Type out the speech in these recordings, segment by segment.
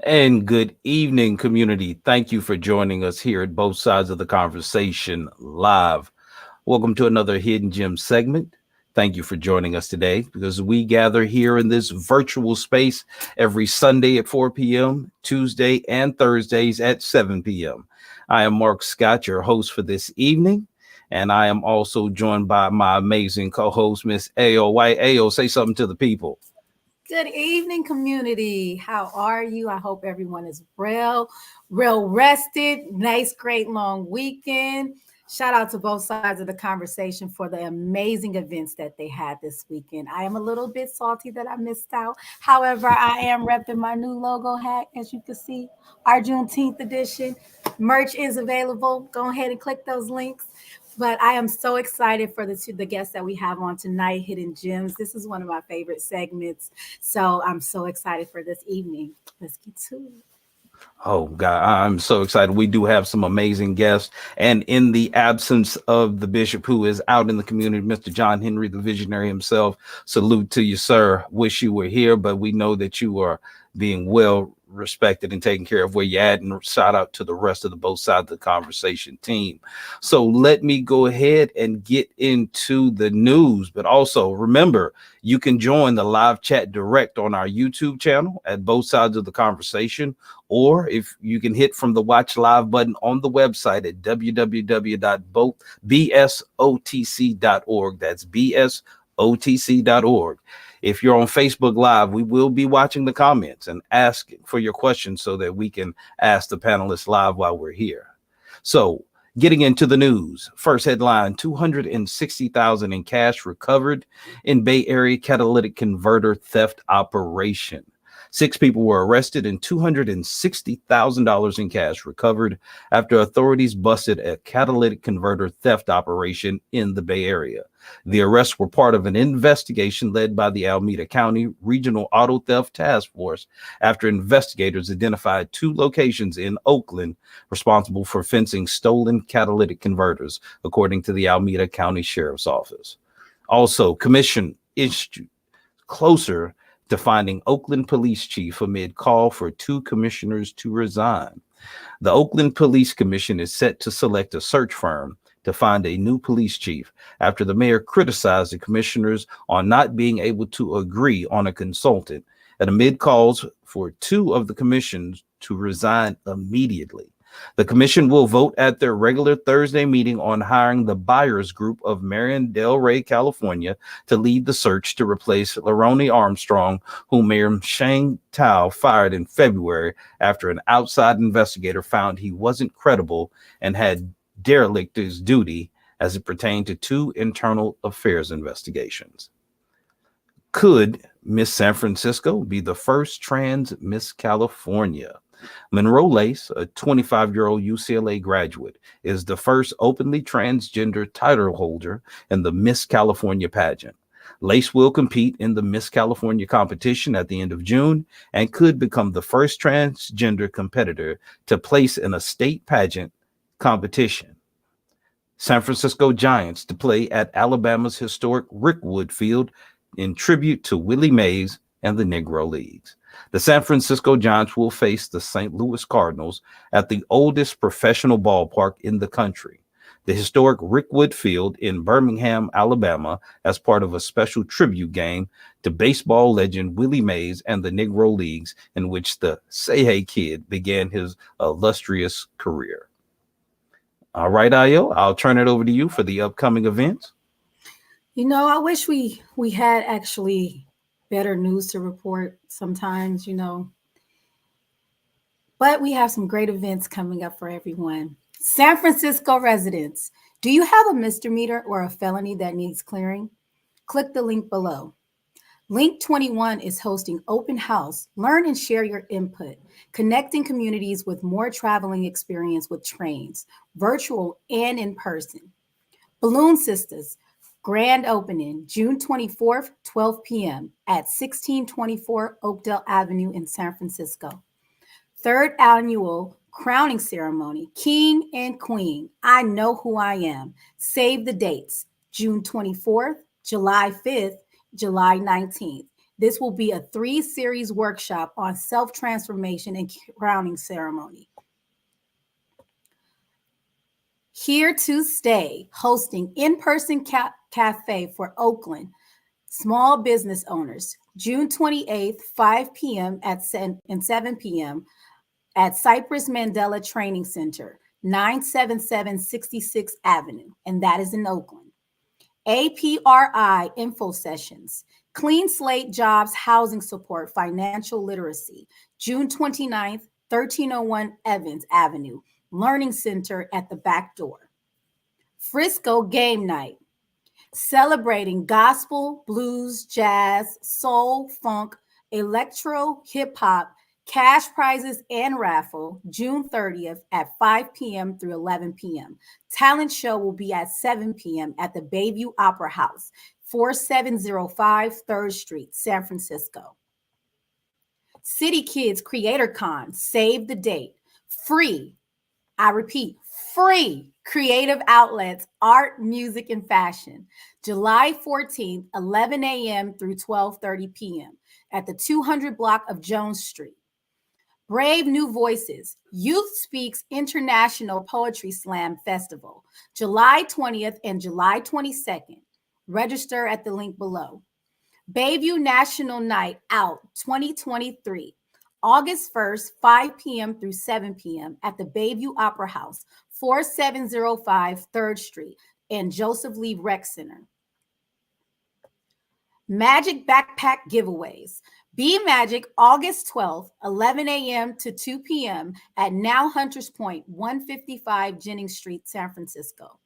And good evening, community. Thank you for joining us here at Both Sides of the Conversation Live. Welcome to another Hidden Gem segment. Thank you for joining us today because we gather here in this virtual space every Sunday at 4 p.m., Tuesday and Thursdays at 7 p.m. I am Mark Scott, your host for this evening, and I am also joined by my amazing co-host, Miss Ao White. Ao, say something to the people. Good evening, community. How are you? I hope everyone is well rested. Nice, great long weekend. Shout out to both sides of the conversation for the amazing events that they had this weekend. I am a little bit salty that I missed out. However, I am repping my new logo hat, as you can see, our Juneteenth edition. Merch is available. Go ahead and click those links. But I am so excited for the guests that we have on tonight, Hidden Gems. This is one of my favorite segments. So I'm so excited for this evening. Let's get to it. Oh God, I'm so excited. We do have some amazing guests. And in the absence of the bishop who is out in the community, Mr. John Henry, the visionary himself, salute to you, sir. Wish you were here, but we know that you are being well respected and taken care of where you're at. And shout out to the rest of the both sides of the conversation team. So let me go ahead and get into the news. But also remember, you can join the live chat direct on our YouTube channel at both sides of the conversation, or if you can hit from the watch live button on the website at www.bsotc.org. That's bsotc.org. If you're on Facebook Live, we will be watching the comments and asking for your questions so that we can ask the panelists live while we're here. So, getting into the news, first headline: 260,000 in cash recovered in Bay Area catalytic converter theft operation. Six people were arrested and $260,000 in cash recovered after authorities busted a catalytic converter theft operation in the Bay Area. The arrests were part of an investigation led by the Alameda County Regional Auto Theft Task Force after investigators identified two locations in Oakland responsible for fencing stolen catalytic converters, according to the Alameda County Sheriff's Office. Also, commission issued closer to finding Oakland police chief amid call for two commissioners to resign. The Oakland Police Commission is set to select a search firm to find a new police chief after the mayor criticized the commissioners on not being able to agree on a consultant and amid calls for two of the commissions to resign immediately. The commission will vote at their regular Thursday meeting on hiring the buyers group of Marion Del Rey, California, to lead the search to replace Laroni Armstrong, whom Mayor Shane Tao fired in February after an outside investigator found he wasn't credible and had derelict his duty as it pertained to two internal affairs investigations. Could Miss San Francisco be the first trans Miss California? Monroe Lace, a 25-year-old UCLA graduate, is the first openly transgender title holder in the Miss California pageant. Lace will compete in the Miss California competition at the end of June and could become the first transgender competitor to place in a state pageant competition. San Francisco Giants to play at Alabama's historic Rickwood Field in tribute to Willie Mays and the Negro Leagues. The San Francisco Giants will face the St. Louis Cardinals at the oldest professional ballpark in the country, the historic Rickwood Field in Birmingham, Alabama, as part of a special tribute game to baseball legend Willie Mays and the Negro Leagues, in which the Say Hey Kid began his illustrious career. All right, Ayo, I'll turn it over to you for the upcoming events. I wish we had actually better news to report sometimes. But we have some great events coming up for everyone. San Francisco residents, do you have a misdemeanor or a felony that needs clearing? Click the link below. Link 21 is hosting Open House. Learn and share your input, connecting communities with more traveling experience with trains, virtual and in person. Balloon Sisters, grand opening June 24th, 12 p.m. at 1624 Oakdale Avenue in San Francisco. Third annual crowning ceremony, King and Queen, I Know Who I Am. Save the dates, June 24th, July 5th, July 19th. This will be a 3-series workshop on self-transformation and crowning ceremony. Here to Stay, hosting in-person cafe for Oakland small business owners, June 28th, 5 p.m. and 7 p.m. at Cypress Mandela Training Center, 977 66th Avenue, and that is in Oakland. APRI info sessions, Clean Slate Jobs Housing Support Financial Literacy, June 29th, 1301 Evans Avenue, Learning Center at the back door. Frisco Game Night, celebrating gospel, blues, jazz, soul, funk, electro, hip hop, cash prizes, and raffle, June 30th at 5 p.m. through 11 p.m. Talent show will be at 7 p.m. at the Bayview Opera House, 4705 3rd Street, San Francisco. City Kids Creator Con, save the date. Free, I repeat, free creative outlets, art, music, and fashion. July 14th, 11 a.m. through 12:30 p.m. at the 200 block of Jones Street. Brave New Voices, Youth Speaks International Poetry Slam Festival, July 20th and July 22nd. Register at the link below. Bayview National Night Out 2023, August 1st, 5 p.m. through 7 p.m. at the Bayview Opera House, 4705 3rd Street and Joseph Lee Rec Center. Magic Backpack Giveaways. Be Magic, August 12th, 11 a.m. to 2 p.m. at Now Hunters Point, 155 Jennings Street, San Francisco.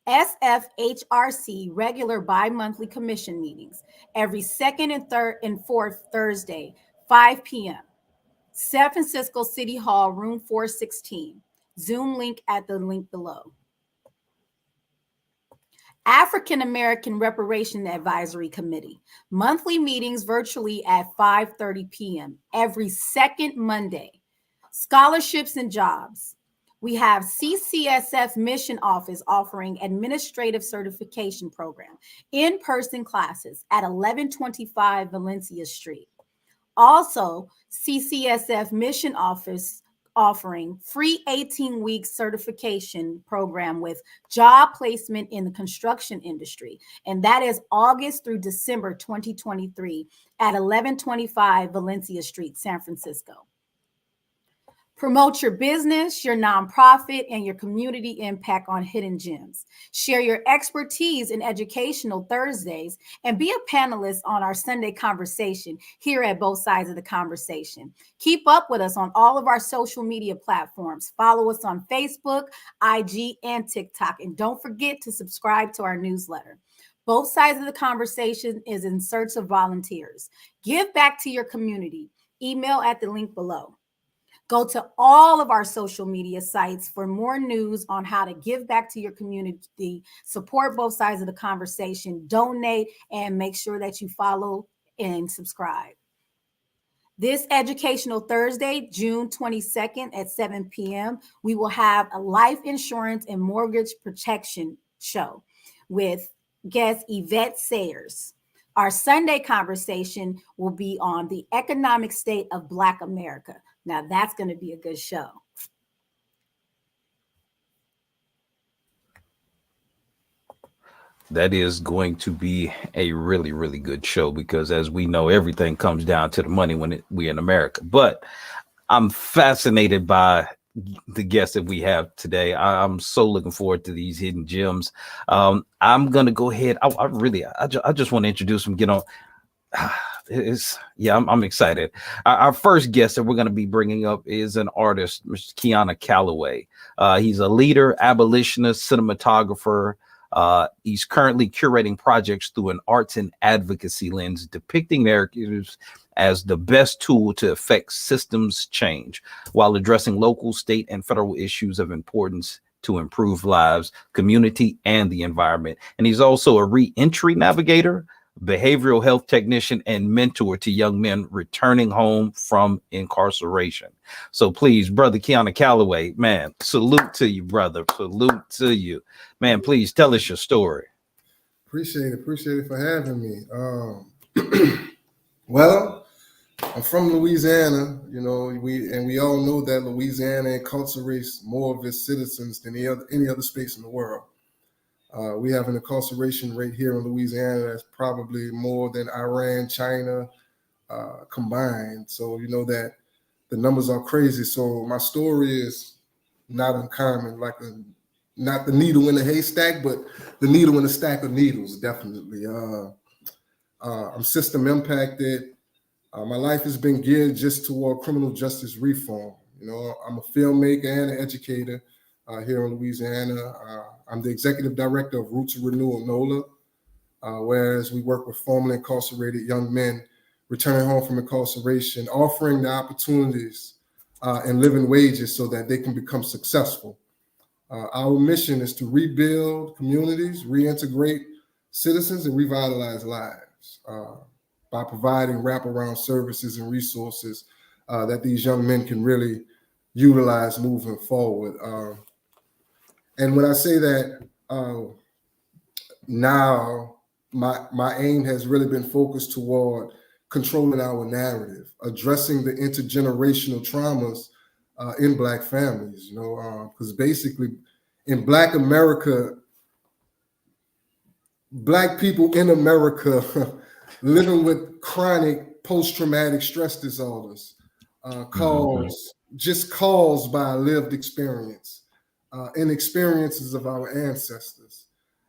SFHRC regular bi-monthly commission meetings every second and fourth Thursday, 5 p.m. San Francisco City Hall, room 416. Zoom link at the link below. African American Reparation Advisory Committee, monthly meetings virtually at 5:30 p.m. every second Monday. Scholarships and jobs. We have CCSF Mission Office offering administrative certification program, in-person classes at 1125 Valencia Street. Also, CCSF Mission Office offering free 18-week certification program with job placement in the construction industry. And that is August through December 2023 at 1125 Valencia Street, San Francisco. Promote your business, your nonprofit, and your community impact on Hidden Gems. Share your expertise in Educational Thursdays and be a panelist on our Sunday conversation here at Both Sides of the Conversation. Keep up with us on all of our social media platforms. Follow us on Facebook, IG, and TikTok. And don't forget to subscribe to our newsletter. Both Sides of the Conversation is in search of volunteers. Give back to your community. Email at the link below. Go to all of our social media sites for more news on how to give back to your community, support Both Sides of the Conversation, donate, and make sure that you follow and subscribe. This Educational Thursday, June 22nd at 7 p.m., we will have a life insurance and mortgage protection show with guest Yvette Sayers. Our Sunday conversation will be on the economic state of Black America. Now, that's going to be a good show. That is going to be a really, really good show because, as we know, everything comes down to the money when we're in America. But I'm fascinated by the guests that we have today. I'm so looking forward to these hidden gems. I'm going to go ahead. I just want to introduce them, I'm excited. Our first guest that we're going to be bringing up is an artist, Mr. Kiana Calloway. He's a leader, abolitionist, cinematographer. He's currently curating projects through an arts and advocacy lens, depicting narratives as the best tool to effect systems change while addressing local, state, and federal issues of importance to improve lives, community, and the environment. And he's also a re-entry navigator, behavioral health technician, and mentor to young men returning home from incarceration. So please, brother Kiana Calloway, man, salute to you, brother. Salute to you. Man, please tell us your story. Appreciate it for having me. Well, I'm from Louisiana. We all know that Louisiana incarcerates more of its citizens than any other space in the world. We have an incarceration rate here in Louisiana that's probably more than Iran, China combined. So you know that the numbers are crazy. So my story is not uncommon, not the needle in the haystack, but the needle in a stack of needles, definitely. I'm system impacted. My life has been geared just toward criminal justice reform. I'm a filmmaker and an educator here in Louisiana. I'm the executive director of Roots of Renewal NOLA, whereas we work with formerly incarcerated young men returning home from incarceration, offering the opportunities and living wages so that they can become successful. Our mission is to rebuild communities, reintegrate citizens, and revitalize lives by providing wraparound services and resources that these young men can really utilize moving forward. And when I say that, now my aim has really been focused toward controlling our narrative, addressing the intergenerational traumas in Black families, because basically in Black America, Black people in America living with chronic post-traumatic stress disorders caused by lived experience and experiences of our ancestors.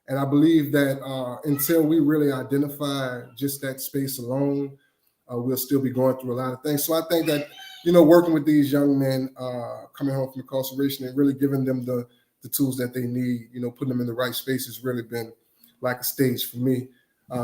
And I believe that until we really identify just that space alone, we'll still be going through a lot of things. So I think that, working with these young men coming home from incarceration and really giving them the tools that they need, putting them in the right space has really been like a stage for me,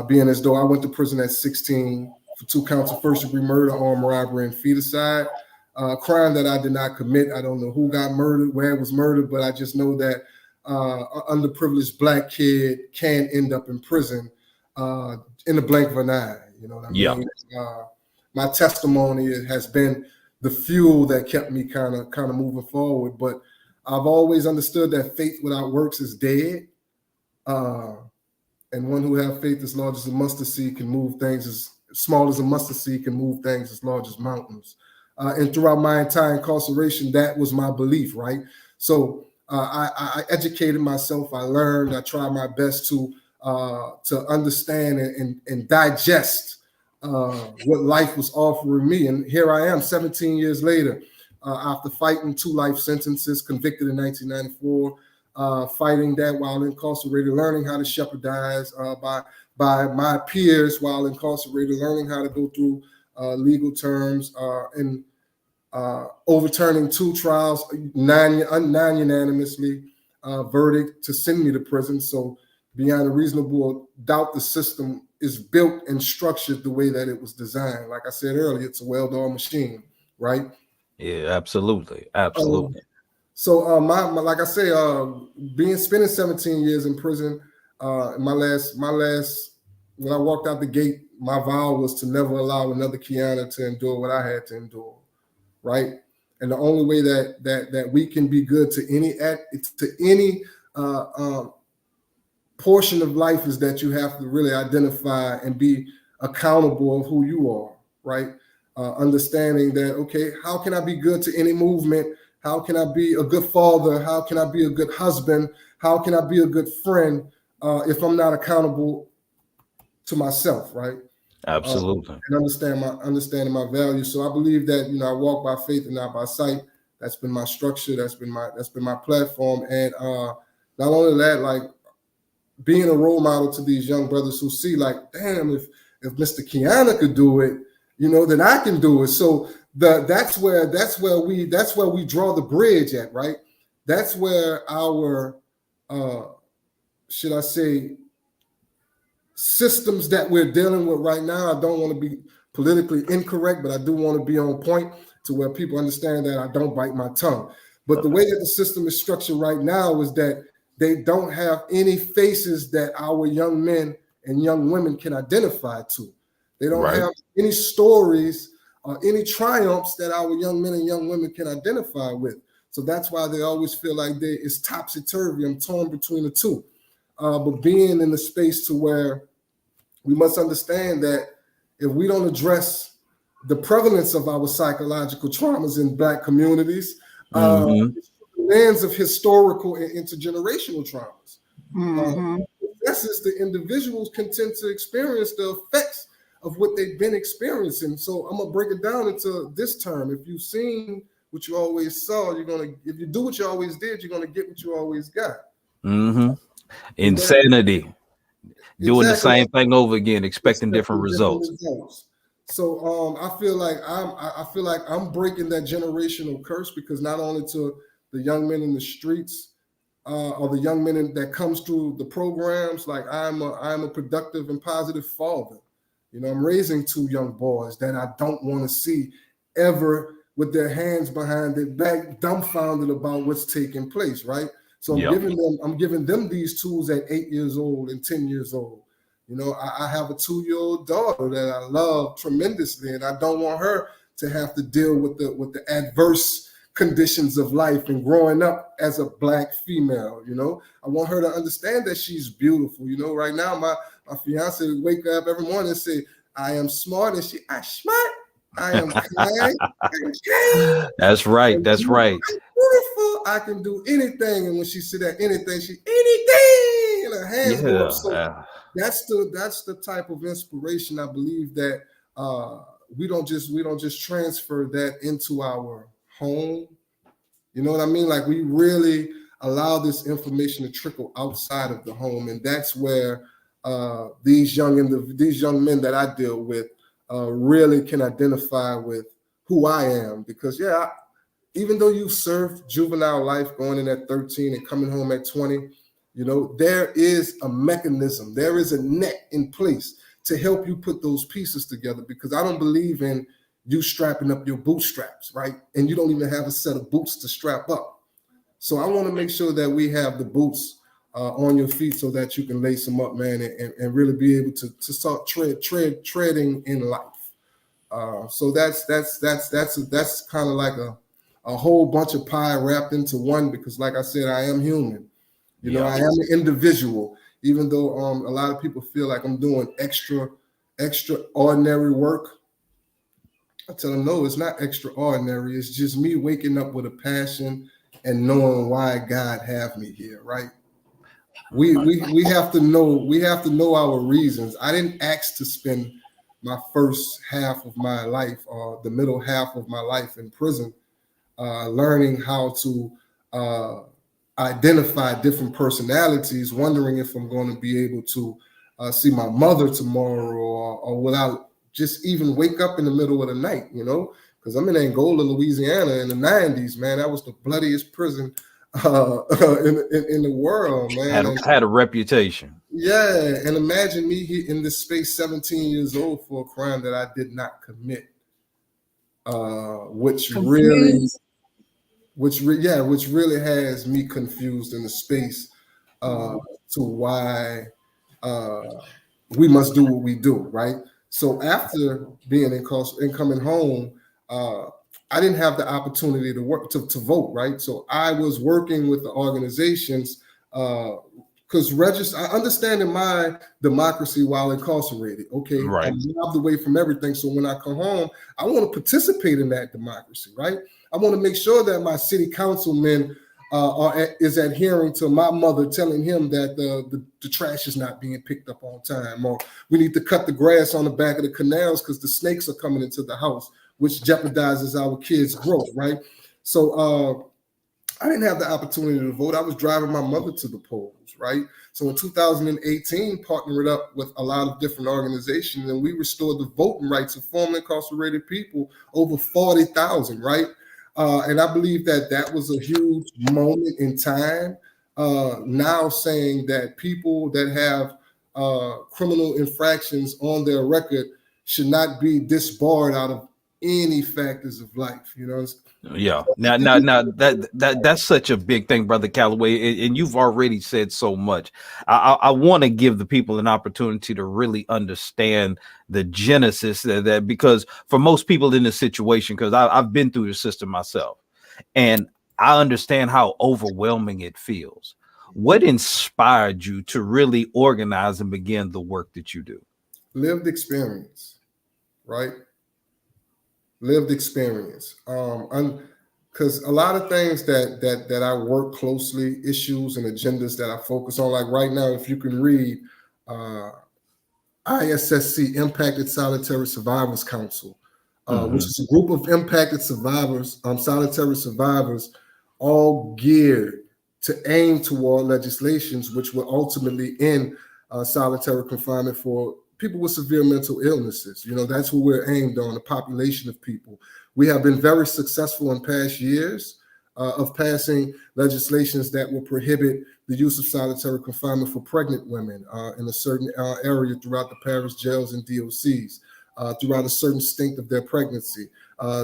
being as though I went to prison at 16 for 2 counts of first-degree murder, armed robbery, and feticide, a crime that I did not commit. I don't know who got murdered, where it was murdered, but I just know that an underprivileged Black kid can end up in prison in the blink of an eye. You know what I mean? My testimony has been the fuel that kept me kind of moving forward. But I've always understood that faith without works is dead. And one who have faith as large as a mustard seed can move things as small as a mustard seed can move things as large as mountains. And throughout my entire incarceration, that was my belief, right? So I educated myself. I learned. I tried my best to understand and digest what life was offering me. And here I am 17 years later, after fighting 2 life sentences, convicted in 1994, fighting that while incarcerated, learning how to shepherdize by my peers while incarcerated, learning how to go through legal terms and overturning 2 trials, non-unanimously verdict to send me to prison. So beyond a reasonable doubt, the system is built and structured the way that it was designed. Like I said earlier, it's a well-oiled machine, right? Yeah, absolutely. Absolutely. So like I say, spending 17 years in prison, my last when I walked out the gate, my vow was to never allow another Kiana to endure what I had to endure, right? And the only way that we can be good to any portion of life is that you have to really identify and be accountable of who you are, right? Understanding that, okay, how can I be good to any movement? How can I be a good father? How can I be a good husband? How can I be a good friend if I'm not accountable to myself, right? Absolutely. And understanding my values. So I believe that I walk by faith and not by sight. That's been my structure. That's been my platform. And not only that, like being a role model to these young brothers who see, like, damn, if Mr. Kiana could do it, then I can do it. So that's where we draw the bridge at, right? That's where our should I say systems that we're dealing with right now. I don't want to be politically incorrect, but I do want to be on point to where people understand that I don't bite my tongue. But the way that the system is structured right now is that they don't have any faces that our young men and young women can identify to. They don't have any stories or any triumphs that our young men and young women can identify with. So that's why they always feel like it's topsy-turvy. I'm torn between the two. But being in the space to where we must understand that if we don't address the prevalence of our psychological traumas in Black communities, lens of historical and intergenerational traumas. This is the individuals content to experience the effects of what they've been experiencing. So I'm gonna break it down into this term. If you've seen what you always saw, if you do what you always did, you're gonna get what you always got. Insanity. Doing the same thing over again, expecting different results. So I feel like I'm breaking that generational curse, because not only to the young men in the streets, or the young men that comes through the programs, like I'm a productive and positive father. You know, I'm raising 2 young boys that I don't want to see ever with their hands behind their back, dumbfounded about what's taking place, right? So I'm giving them these tools at 8 years old and 10 years old. You know, I have a 2-year-old daughter that I love tremendously, and I don't want her to have to deal with the adverse conditions of life and growing up as a Black female. You know, I want her to understand that she's beautiful. You know, right now my fiance wake up every morning and say, "I am smart," and I'm smart. I am kind. That's right. That's right. I'm beautiful. I can do anything. And when she said that anything, anything, and her hands go up. So that's the type of inspiration I believe that we don't just transfer that into our home. You know what I mean? Like, we really allow this information to trickle outside of the home, and that's where these young men that I deal with really can identify with who I am. Because even though you served juvenile life going in at 13 and coming home at 20, you know, there is a mechanism, there is a net in place to help you put those pieces together, because I don't believe in you strapping up your bootstraps, right? And you don't even have a set of boots to strap up. So I want to make sure that we have the boots on your feet so that you can lace them up, man, and really be able to start treading in life. So that's kind of like a whole bunch of pie wrapped into one, because like I said, I am human. You know, I am an individual, even though a lot of people feel like I'm doing extraordinary work. I tell them, no, it's not extraordinary. It's just me waking up with a passion and knowing why God have me here, right? We have to know our reasons. I didn't ask to spend my first half of my life or the middle half of my life in prison, learning how to identify different personalities, wondering if I'm going to be able to see my mother tomorrow, or without just even wake up in the middle of the night, you know, because I'm in Angola, Louisiana in the 90s, man. That was the bloodiest prison in the world, man. Had a reputation. Yeah, and imagine me in this space, 17 years old, for a crime that I did not commit, which really has me confused in the space to why we must do what we do, right? So after being and coming home, I didn't have the opportunity to work to vote, right? So I was working with the organizations because I understand in my democracy while incarcerated, okay, right. I'm robbed away from everything. So when I come home, I want to participate in that democracy, right? I want to make sure that my city councilman is adhering to my mother telling him that the trash is not being picked up on time, or we need to cut the grass on the back of the canals because the snakes are coming into the house, which jeopardizes our kids' growth, right? So I didn't have the opportunity to vote. I was driving my mother to the polls, right? So in 2018, partnered up with a lot of different organizations, and we restored the voting rights of formerly incarcerated people, over 40,000, right? And I believe that was a huge moment in time. Now saying that people that have criminal infractions on their record should not be disbarred out of any factors of life, you know. Yeah. Now that's such a big thing, Brother Calloway, and you've already said so much. I want to give the people an opportunity to really understand the genesis that because for most people in this situation, because I've been through the system myself, and I understand how overwhelming it feels. What inspired you to really organize and begin the work that you do? Lived experience. right? Lived experience. Because a lot of things that I work closely, issues and agendas that I focus on, like right now, if you can read ISSC, Impacted Solitary Survivors Council, which is a group of impacted survivors, solitary survivors, all geared to aim toward legislations which will ultimately end solitary confinement for people with severe mental illnesses. You know, that's what we're aimed on, the population of people. We have been very successful in past years of passing legislations that will prohibit the use of solitary confinement for pregnant women in a certain area throughout the parish jails and DOCs, throughout a certain stint of their pregnancy.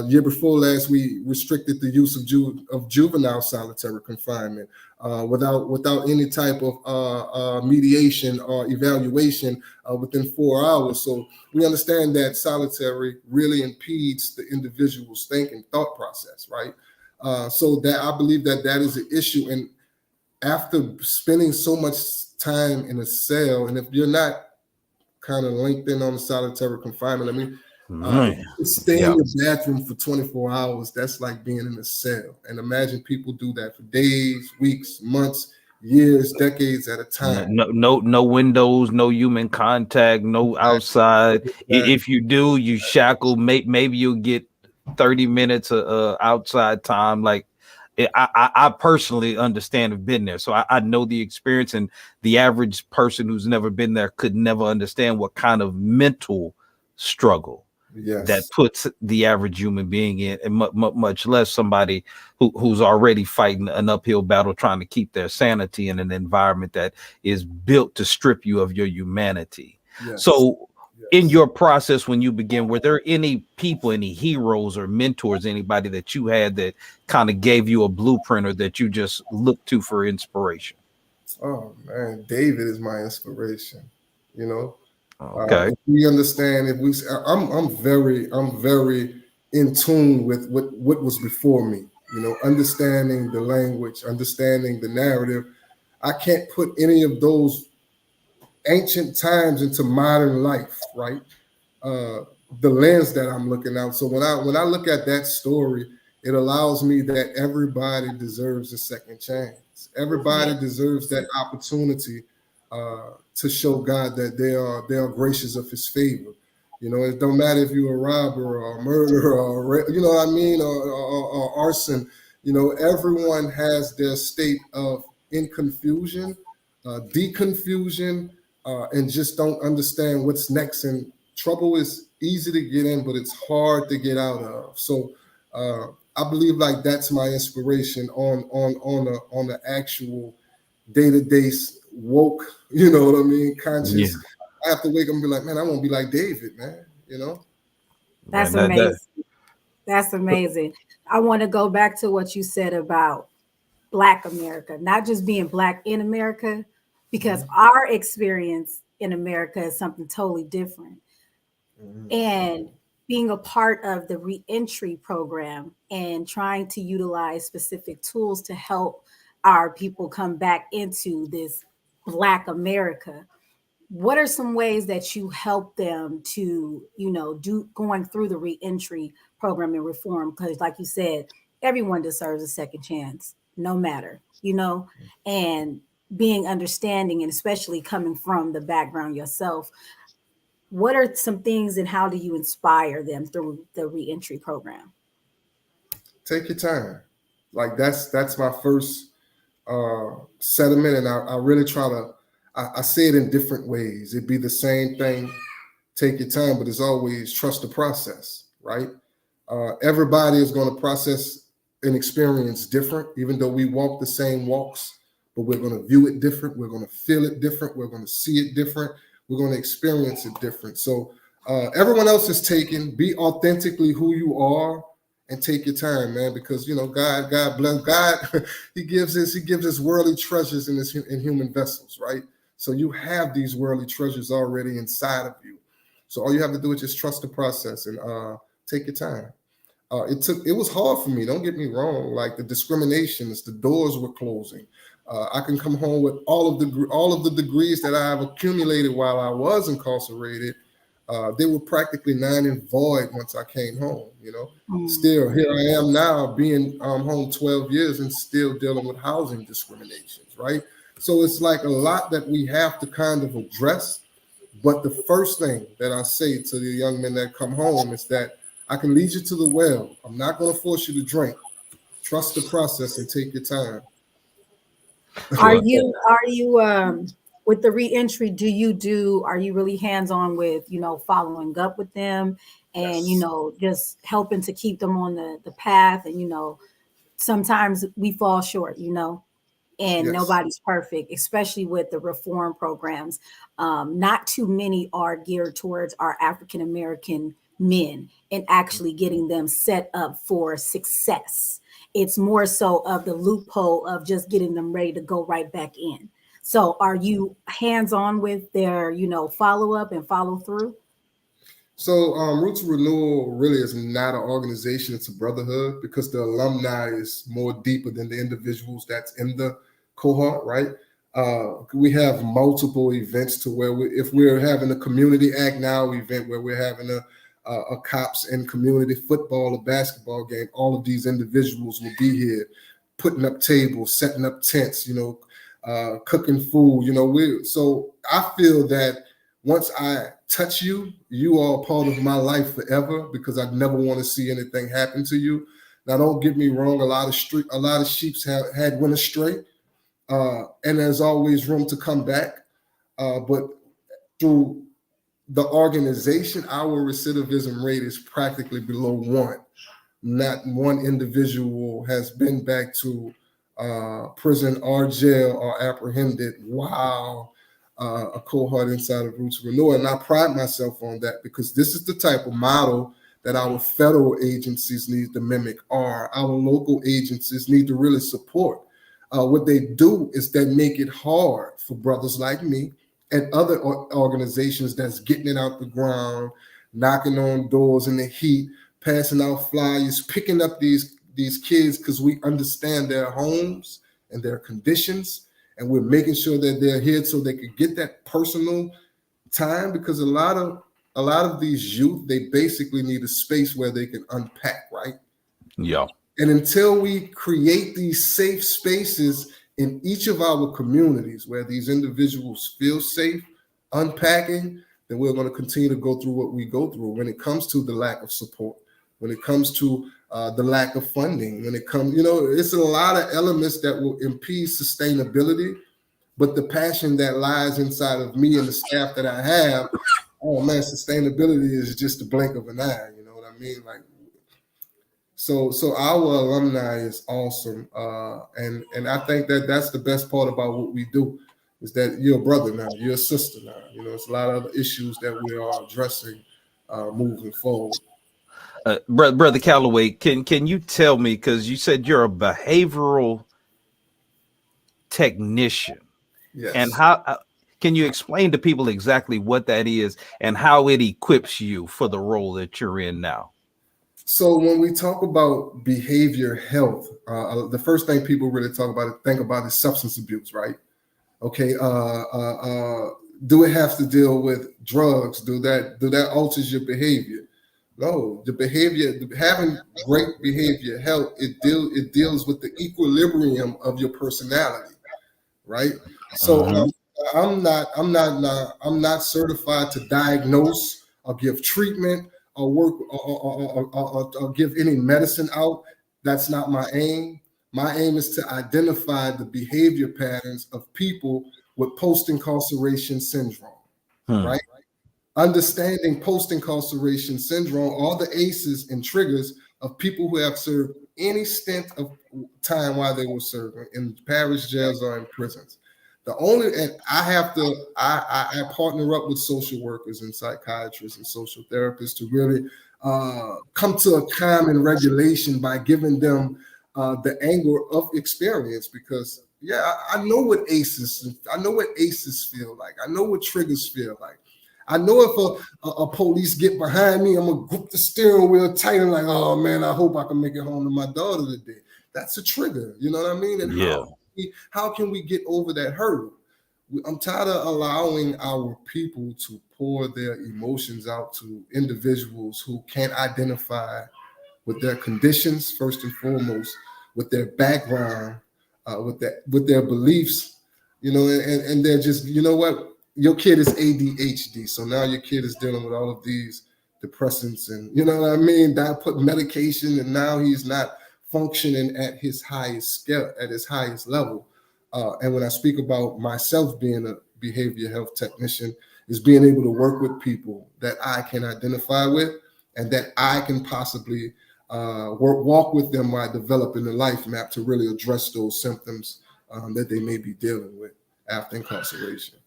Year before last, we restricted the use of juvenile solitary confinement without any type of mediation or evaluation within 4 hours. So we understand that solitary really impedes the individual's thinking thought process, right? So that I believe that is an issue. And after spending so much time in a cell, and if you're not kind of linked in on the solitary confinement, I mean, stay in your bathroom for 24 hours, that's like being in a cell. And imagine people do that for days, weeks, months, years, decades at a time. No windows, no human contact, no outside. If you do, you shackle. Maybe you'll get 30 minutes of outside time. Like I personally understand, have been there, so I know the experience, and the average person who's never been there could never understand what kind of mental struggle that puts the average human being in, and much less somebody who's already fighting an uphill battle trying to keep their sanity in an environment that is built to strip you of your humanity. So in your process, when you begin, were there any people, any heroes or mentors, anybody that you had that kind of gave you a blueprint or that you just looked to for inspiration? Oh man, David is my inspiration. You know, okay. If we understand, I'm very in tune with what was before me. You know, understanding the language, understanding the narrative. I can't put any of those ancient times into modern life, right? The lens that I'm looking at. So when I look at that story, it allows me that everybody deserves a second chance. Everybody deserves that opportunity to show God that they are gracious of His favor. You know, it don't matter if you're a robber or a murderer or, you know what I mean, or arson. You know, everyone has their state of in confusion, deconfusion, and just don't understand what's next. And trouble is easy to get in, but it's hard to get out of. So I believe like that's my inspiration on the actual day-to-day woke, you know what I mean, conscious. I have to wake up and be like, man, I won't be like David, man, you know? That's amazing. That's amazing. I want to go back to what you said about Black America, not just being Black in America, because our experience in America is something totally different. And being a part of the reentry program and trying to utilize specific tools to help our people come back into this Black America. What are some ways that you help them to, you know, do going through the reentry program and reform? Because like you said, everyone deserves a second chance, no matter, you know, and being understanding, and especially coming from the background yourself. What are some things and how do you inspire them through the reentry program? Take your time. Like that's my first sentiment. And I really try to, I say it in different ways. It'd be the same thing, take your time, but it's always trust the process, right? Everybody is going to process an experience different, even though we walk the same walks, but we're going to view it different. We're going to feel it different. We're going to see it different. We're going to experience it different. So everyone else is taken. Be authentically who you are and take your time, man, because, you know, God bless God. he gives us worldly treasures in human vessels, right? So you have these worldly treasures already inside of you. So all you have to do is just trust the process and take your time. It was hard for me. Don't get me wrong. Like the discriminations, the doors were closing. I can come home with all of the degrees that I have accumulated while I was incarcerated, They were practically non and void once I came home. You know, Mm. still here I am now, being home 12 years and still dealing with housing discriminations, right? So it's like a lot that we have to kind of address. But the first thing that I say to the young men that come home is that I can lead you to the well. I'm not going to force you to drink. Trust the process and take your time. Are Well, you with the reentry, are you really hands-on with, following up with them and, Yes. just helping to keep them on the path? And, sometimes we fall short, and Yes. nobody's perfect, especially with the reform programs. Not too many are geared towards our African American men and actually getting them set up for success. It's more so of the loophole of just getting them ready to go right back in. So, are you hands on with their, follow up and follow through? So Roots of Renewal really is not an organization, it's a brotherhood, because the alumni is more deeper than the individuals that's in the cohort, right? We have multiple events to where if we're having a Community Act Now event where we're having a cops and community football or basketball game, all of these individuals will be here putting up tables, setting up tents, cooking food, so I feel that once I touch you, you are a part of my life forever, because I never want to see anything happen to you. Now, don't get me wrong. A lot of sheeps had went astray, and there's always room to come back. But through the organization, our recidivism rate is practically below 1. Not one individual has been back to prison or jail or apprehended while a cohort inside of Roots of Renewal. And I pride myself on that, because this is the type of model that our federal agencies need to mimic, or our local agencies need to really support. What they do is they make it hard for brothers like me and other organizations that's getting it out the ground, knocking on doors in the heat, passing out flyers, picking up these kids, because we understand their homes and their conditions, and we're making sure that they're here so they could get that personal time, because a lot of these youth, they basically need a space where they can unpack, right? yeah. And until we create these safe spaces in each of our communities where these individuals feel safe unpacking, then we're going to continue to go through what we go through when it comes to the lack of support, when it comes to the lack of funding, when it comes, it's a lot of elements that will impede sustainability. But the passion that lies inside of me and the staff that I have, oh man, sustainability is just a blink of an eye. You know what I mean? Like, so our alumni is awesome, and I think that that's the best part about what we do, is that you're a brother now, you're a sister now. It's a lot of other issues that we are addressing moving forward. Brother Calloway, can you tell me, because you said you're a behavioral technician, Yes. and how can you explain to people exactly what that is and how it equips you for the role that you're in now? So when we talk about behavior health, the first thing people really think about is substance abuse, right? Okay. Do it have to deal with drugs? Do that alters your behavior? No, the behavior, having great behavior health, it deals with the equilibrium of your personality, right? So I'm not certified to diagnose or give treatment or work or give any medicine out. That's not my aim. My aim is to identify the behavior patterns of people with post-incarceration syndrome, right? Understanding post-incarceration syndrome, all the ACEs and triggers of people who have served any stint of time while they were serving in parish jails or in prisons. And I partner up with social workers and psychiatrists and social therapists to really come to a calm and regulation by giving them the angle of experience, because I know what ACEs feel like. I know what triggers feel like. I know if a police get behind me, I'm gonna grip the steering wheel tight and like, oh man, I hope I can make it home to my daughter today. That's a trigger, you know what I mean? And how can we get over that hurdle? I'm tired of allowing our people to pour their emotions out to individuals who can't identify with their conditions first and foremost, with their background, with their beliefs, and they're just, you know what, your kid is ADHD, so now your kid is dealing with all of these depressants, and you know what I mean. That put medication, and now he's not functioning at his highest scale, at his highest level. And when I speak about myself being a behavior health technician, is being able to work with people that I can identify with and that I can possibly walk with them while developing the life map to really address those symptoms that they may be dealing with after incarceration.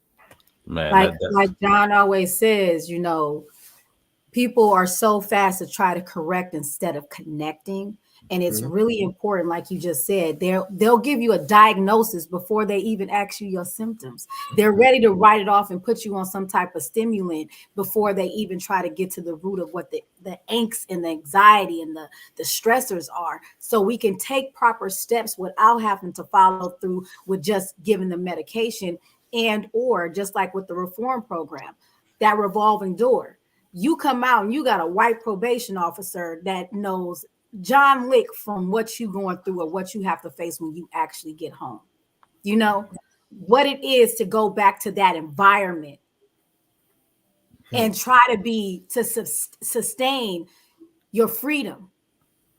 Man, like John always says, people are so fast to try to correct instead of connecting. And it's really important, like you just said, they'll give you a diagnosis before they even ask you your symptoms. They're ready to write it off and put you on some type of stimulant before they even try to get to the root of what the angst and the anxiety and the stressors are. So we can take proper steps without having to follow through with just giving them medication, and or just like with the reform program, that revolving door. You come out and you got a white probation officer that knows John Lick from what you going through or what you have to face when you actually get home. You know what it is to go back to that environment and try to sustain your freedom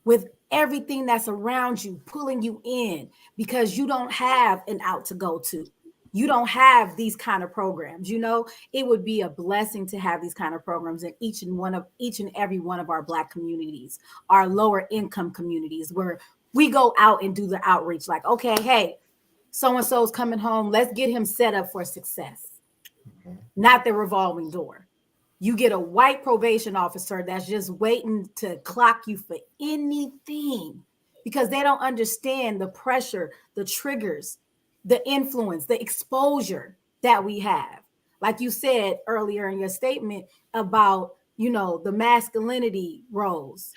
with everything that's around you, pulling you in because you don't have an out to go to. You don't have these kind of programs. It would be a blessing to have these kind of programs in each and every one of our Black communities, our lower income communities, where we go out and do the outreach. Like, okay, hey, so-and-so's coming home. Let's get him set up for success. Not the revolving door. You get a white probation officer that's just waiting to clock you for anything because they don't understand the pressure, the triggers, the influence, the exposure that we have. Like you said earlier in your statement about, the masculinity roles.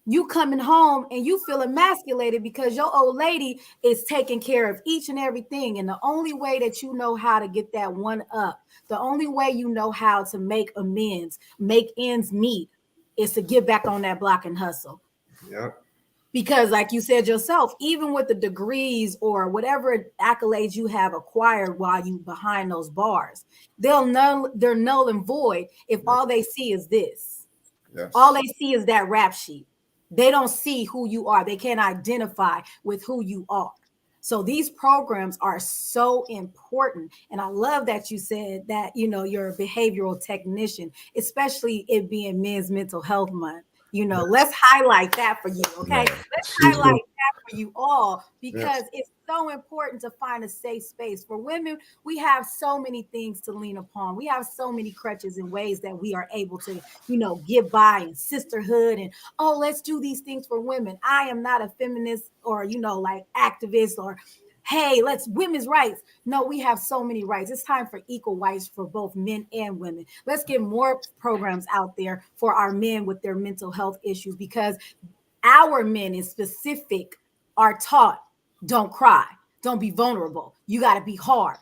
You coming home and you feel emasculated because your old lady is taking care of each and everything. And the only way that you know how to get that one up, the only way you know how to make amends, make ends meet, is to get back on that block and hustle. Yeah. Because like you said yourself, even with the degrees or whatever accolades you have acquired while you behind those bars, they're null and void if all they see is this. Yes. All they see is that rap sheet. They don't see who you are. They can't identify with who you are. So these programs are so important. And I love that you said that, you're a behavioral technician, especially it being Men's Mental Health Month. Let's highlight that for you, okay? Let's highlight that for you all because it's so important to find a safe space. For women, we have so many things to lean upon. We have so many crutches and ways that we are able to, get by, and sisterhood, and, let's do these things for women. I am not a feminist or, activist or, hey, let's women's rights. No, we have so many rights. It's time for equal rights for both men and women. Let's get more programs out there for our men with their mental health issues, because our men in specific are taught, don't cry, don't be vulnerable. You got to be hard.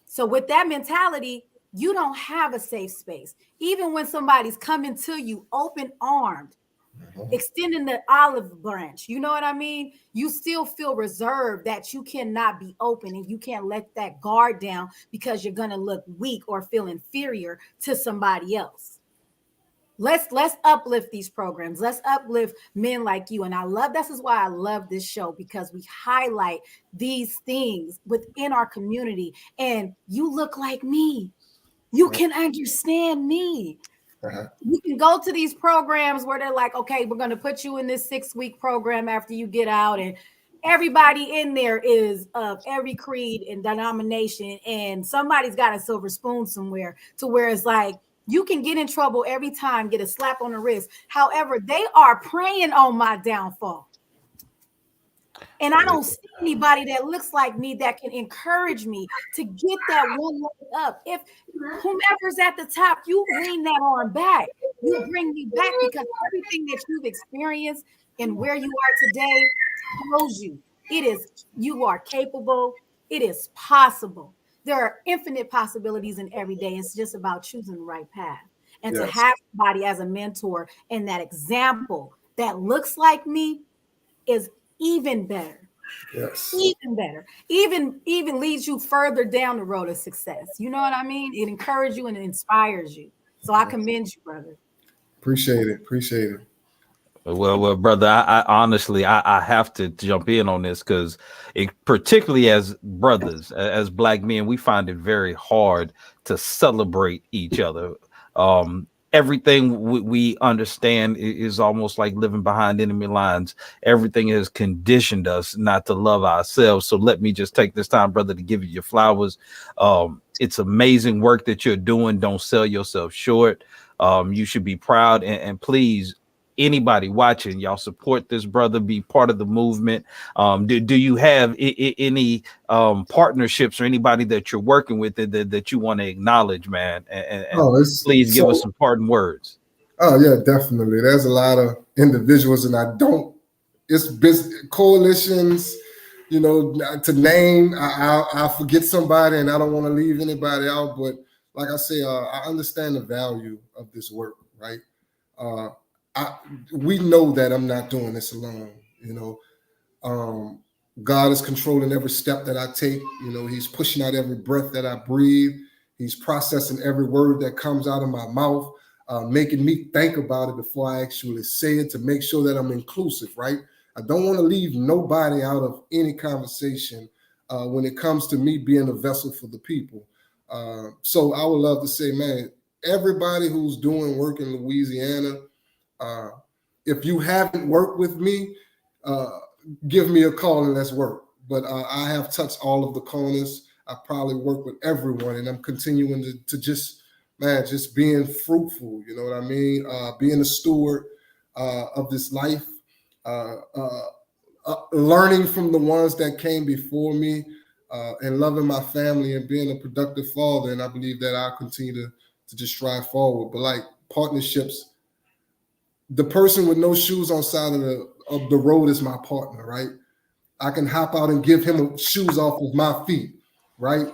So with that mentality, you don't have a safe space. Even when somebody's coming to you open-armed, extending the olive branch, you know what I mean? You still feel reserved, that you cannot be open and you can't let that guard down because you're going to look weak or feel inferior to somebody else. Let's uplift these programs. Let's uplift men like you. And this is why I love this show, because we highlight these things within our community. And you look like me. You can understand me. You can go to these programs where they're like, okay, we're going to put you in this 6-week program after you get out. And everybody in there is of every creed and denomination. And somebody's got a silver spoon somewhere, to where it's like, you can get in trouble every time, get a slap on the wrist. However, they are preying on my downfall. And I don't see anybody that looks like me that can encourage me to get that one leg up. If whomever's at the top, you bring that arm back. You bring me back, because everything that you've experienced and where you are today shows you you are capable. It is possible. there are infinite possibilities in every day. It's just about choosing the right path. And to Yes. have somebody as a mentor and that example that looks like me is even better. Yes. Even better. Even leads you further down the road of success. You know what I mean? It encourages you and it inspires you. So I commend you, brother. Appreciate it. Appreciate it. Well, brother, I honestly, I have to jump in on this because, particularly as brothers, as black men, we find it very hard to celebrate each other. Everything we understand is almost like living behind enemy lines. Everything has conditioned us not to love ourselves. So let me just take this time, brother, to give you your flowers. It's amazing work that you're doing. Don't sell yourself short. You should be proud and please, anybody watching, y'all support this brother, be part of the movement. Do you have any partnerships or anybody that you're working with that you want to acknowledge, man? And please give us some parting words. Oh yeah, definitely. There's a lot of individuals, and I don't. It's business coalitions, you know, to name. I forget somebody, and I don't want to leave anybody out. But like I say, I understand the value of this work, right? Uh, we know that I'm not doing this alone. You know, God is controlling every step that I take. You know, He's pushing out every breath that I breathe. He's processing every word that comes out of my mouth, making me think about it before I actually say it to make sure that I'm inclusive, right? I don't want to leave nobody out of any conversation when it comes to me being a vessel for the people. So I would love to say, man, everybody who's doing work in Louisiana, if you haven't worked with me, give me a call and let's work. But I have touched all of the corners. I probably work with everyone, and I'm continuing to just, man, just being fruitful. You know what I mean? Being a steward of this life, learning from the ones that came before me, and loving my family and being a productive father. And I believe that I'll continue to just strive forward. But like partnerships, the person with no shoes on side of the road is my partner, right? I can hop out and give him shoes off of my feet, right?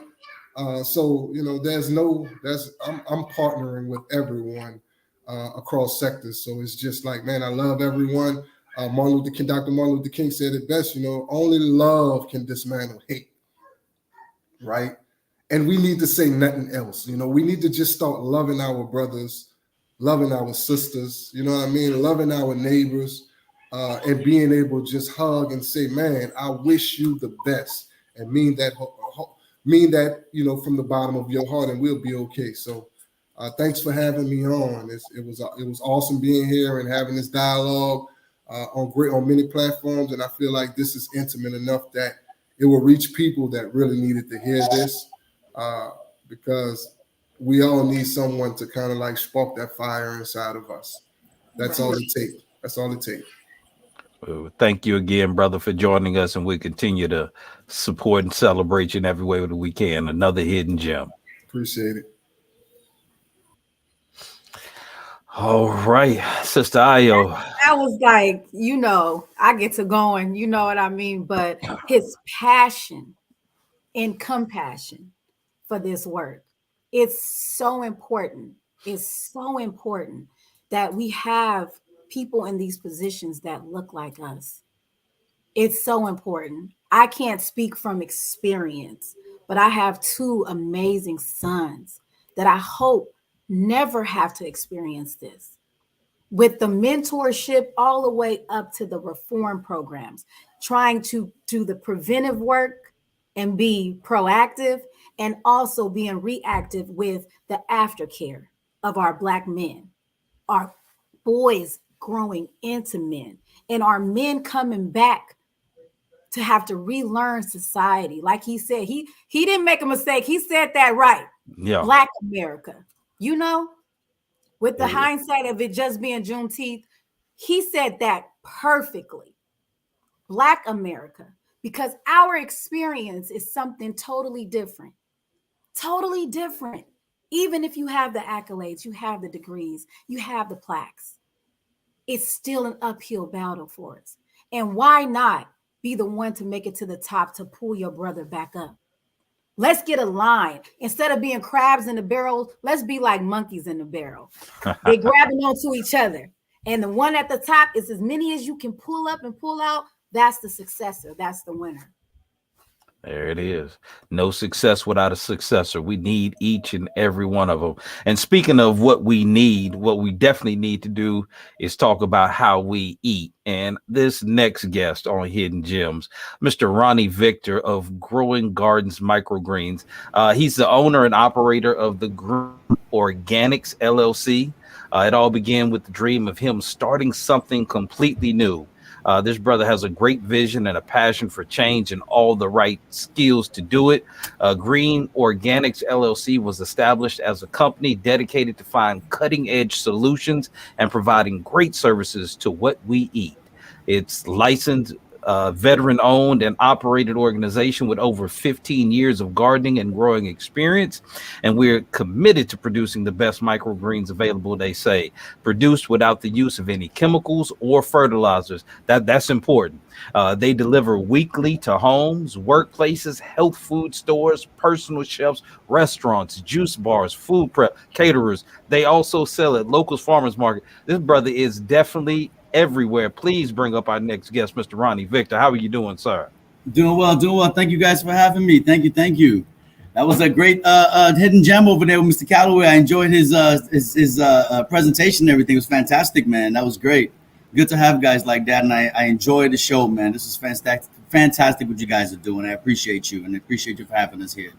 So you know, I'm partnering with everyone across sectors. So it's just like, man, I love everyone. Dr. Martin Luther King said it best. You know, only love can dismantle hate, right? And we need to say nothing else. You know, we need to just start loving our brothers, loving our sisters. You know what I mean? Loving our neighbors. And being able to just hug and say, man, I wish you the best, and mean that, you know, from the bottom of your heart, and we'll be okay. So thanks for having me on. It was awesome being here and having this dialogue on many platforms. And I feel like this is intimate enough that it will reach people that really needed to hear this, because we all need someone to kind of like spark that fire inside of us. That's all it takes. That's all it takes. Thank you again, brother, for joining us, and we continue to support and celebrate you in every way that we can. Another hidden gem. Appreciate it. All right, Sister Ayo. I was like, you know, I get to going, you know what I mean? But his passion and compassion for this work, it's so important. It's so important that we have people in these positions that look like us. It's so important. I can't speak from experience, but I have two amazing sons that I hope never have to experience this, with the mentorship all the way up to the reform programs, trying to do the preventive work and be proactive, and also being reactive with the aftercare of our Black men, our boys growing into men, and our men coming back to have to relearn society. Like he said, he didn't make a mistake. He said that right. Yeah. Black America, you know, with the Yeah. hindsight of it just being Juneteenth, he said that perfectly. Black America, because our experience is something totally different. Totally different. Even if you have the accolades, you have the degrees, you have the plaques, it's still an uphill battle for us. And why not be the one to make it to the top to pull your brother back up? Let's get aligned. Instead of being crabs in the barrel, let's be like monkeys in the barrel. They're grabbing onto each other. And the one at the top is as many as you can pull up and pull out. That's the successor. That's the winner. There it is. No success without a successor. We need each and every one of them. And speaking of what we definitely need to do is talk about how we eat. And this next guest on Hidden Gems, Mr. Ronnie Victor of Growing Gardens Microgreens. He's the owner and operator of the Green Organics LLC. It all began with the dream of him starting something completely new. This brother has a great vision and a passion for change and all the right skills to do it. Green Organics LLC was established as a company dedicated to find cutting-edge solutions and providing great services to what we eat. It's licensed, veteran-owned and operated organization with over 15 years of gardening and growing experience. And we're committed to producing the best microgreens available, they say, produced without the use of any chemicals or fertilizers. That's important. They deliver weekly to homes, workplaces, health food stores, personal chefs, restaurants, juice bars, food prep, caterers. They also sell at Locals Farmers Market. This brother is definitely everywhere. Please bring up our next guest, Mr. Ronnie Victor. How are you doing, sir? Doing well. Thank you guys for having me. Thank you. That was a great hidden gem over there with Mr. Calloway. I enjoyed his presentation and everything. It was fantastic, man. That was great. Good to have guys like that, and I enjoyed the show, man. This is fantastic what you guys are doing. I appreciate you, and I appreciate you for having us here.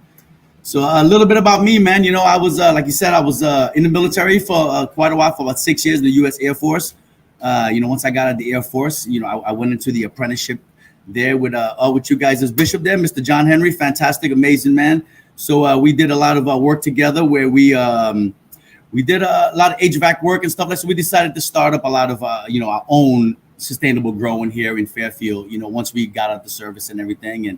So a little bit about me, man. You know, I was, like you said, I was in the military for quite a while, for about 6 years in the U.S. Air Force. Once I got out of the Air Force, I went into the apprenticeship there with you guys as Bishop there, Mr. John Henry, fantastic, amazing man. So we did a lot of work together where we did a lot of HVAC work and stuff like that. So we decided to start up a lot of, our own sustainable growing here in Fairfield, once we got out the service and everything and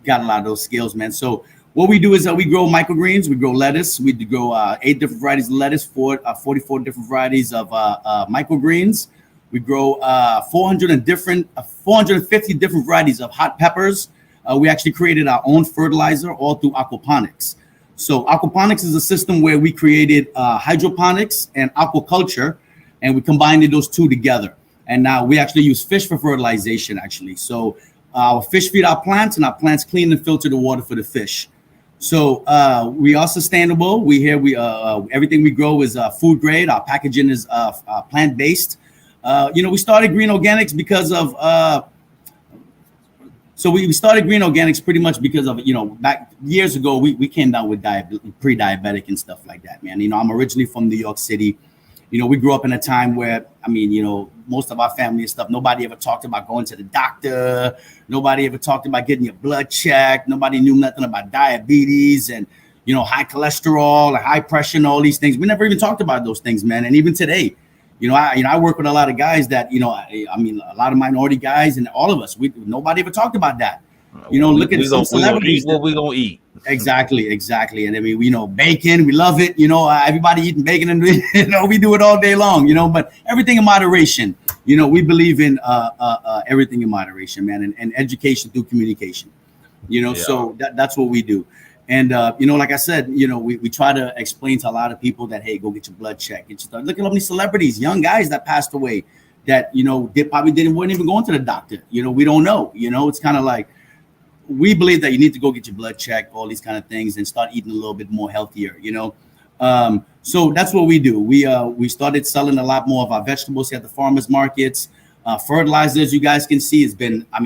got a lot of those skills, man. So what we do is we grow microgreens, we grow lettuce, we grow 8 different varieties of lettuce, 44 different varieties of microgreens. We grow 450 different varieties of hot peppers. We actually created our own fertilizer all through aquaponics. So aquaponics is a system where we created hydroponics and aquaculture, and we combined those two together. And now we actually use fish for fertilization, actually. So our fish feed our plants, and our plants clean and filter the water for the fish. So we are sustainable. Everything we grow is food grade. Our packaging is plant-based. We started Green Organics because of we started Green Organics pretty much because of, back years ago, we came down with pre-diabetic and stuff like that, man. I'm originally from New York City. We grew up in a time where, most of our family and stuff, nobody ever talked about going to the doctor. Nobody ever talked about getting your blood checked. Nobody knew nothing about diabetes and, high cholesterol and high pressure and all these things. We never even talked about those things, man. And even today, I work with a lot of guys that, a lot of minority guys and all of us, nobody ever talked about that. Look at some celebrities. What we gonna eat? Exactly. And bacon, we love it. Everybody eating bacon and, we do it all day long, but everything in moderation. We believe in everything in moderation, man, and education through communication, so that's what we do. And, like I said, we try to explain to a lot of people that, hey, go get your blood checked. Look at how many celebrities, young guys that passed away that, they probably weren't even going to the doctor. We don't know. It's kind of like, we believe that you need to go get your blood checked, all these kind of things, and start eating a little bit more healthier, So that's what we do. We started selling a lot more of our vegetables here at the farmers markets. Fertilizers, you guys can see,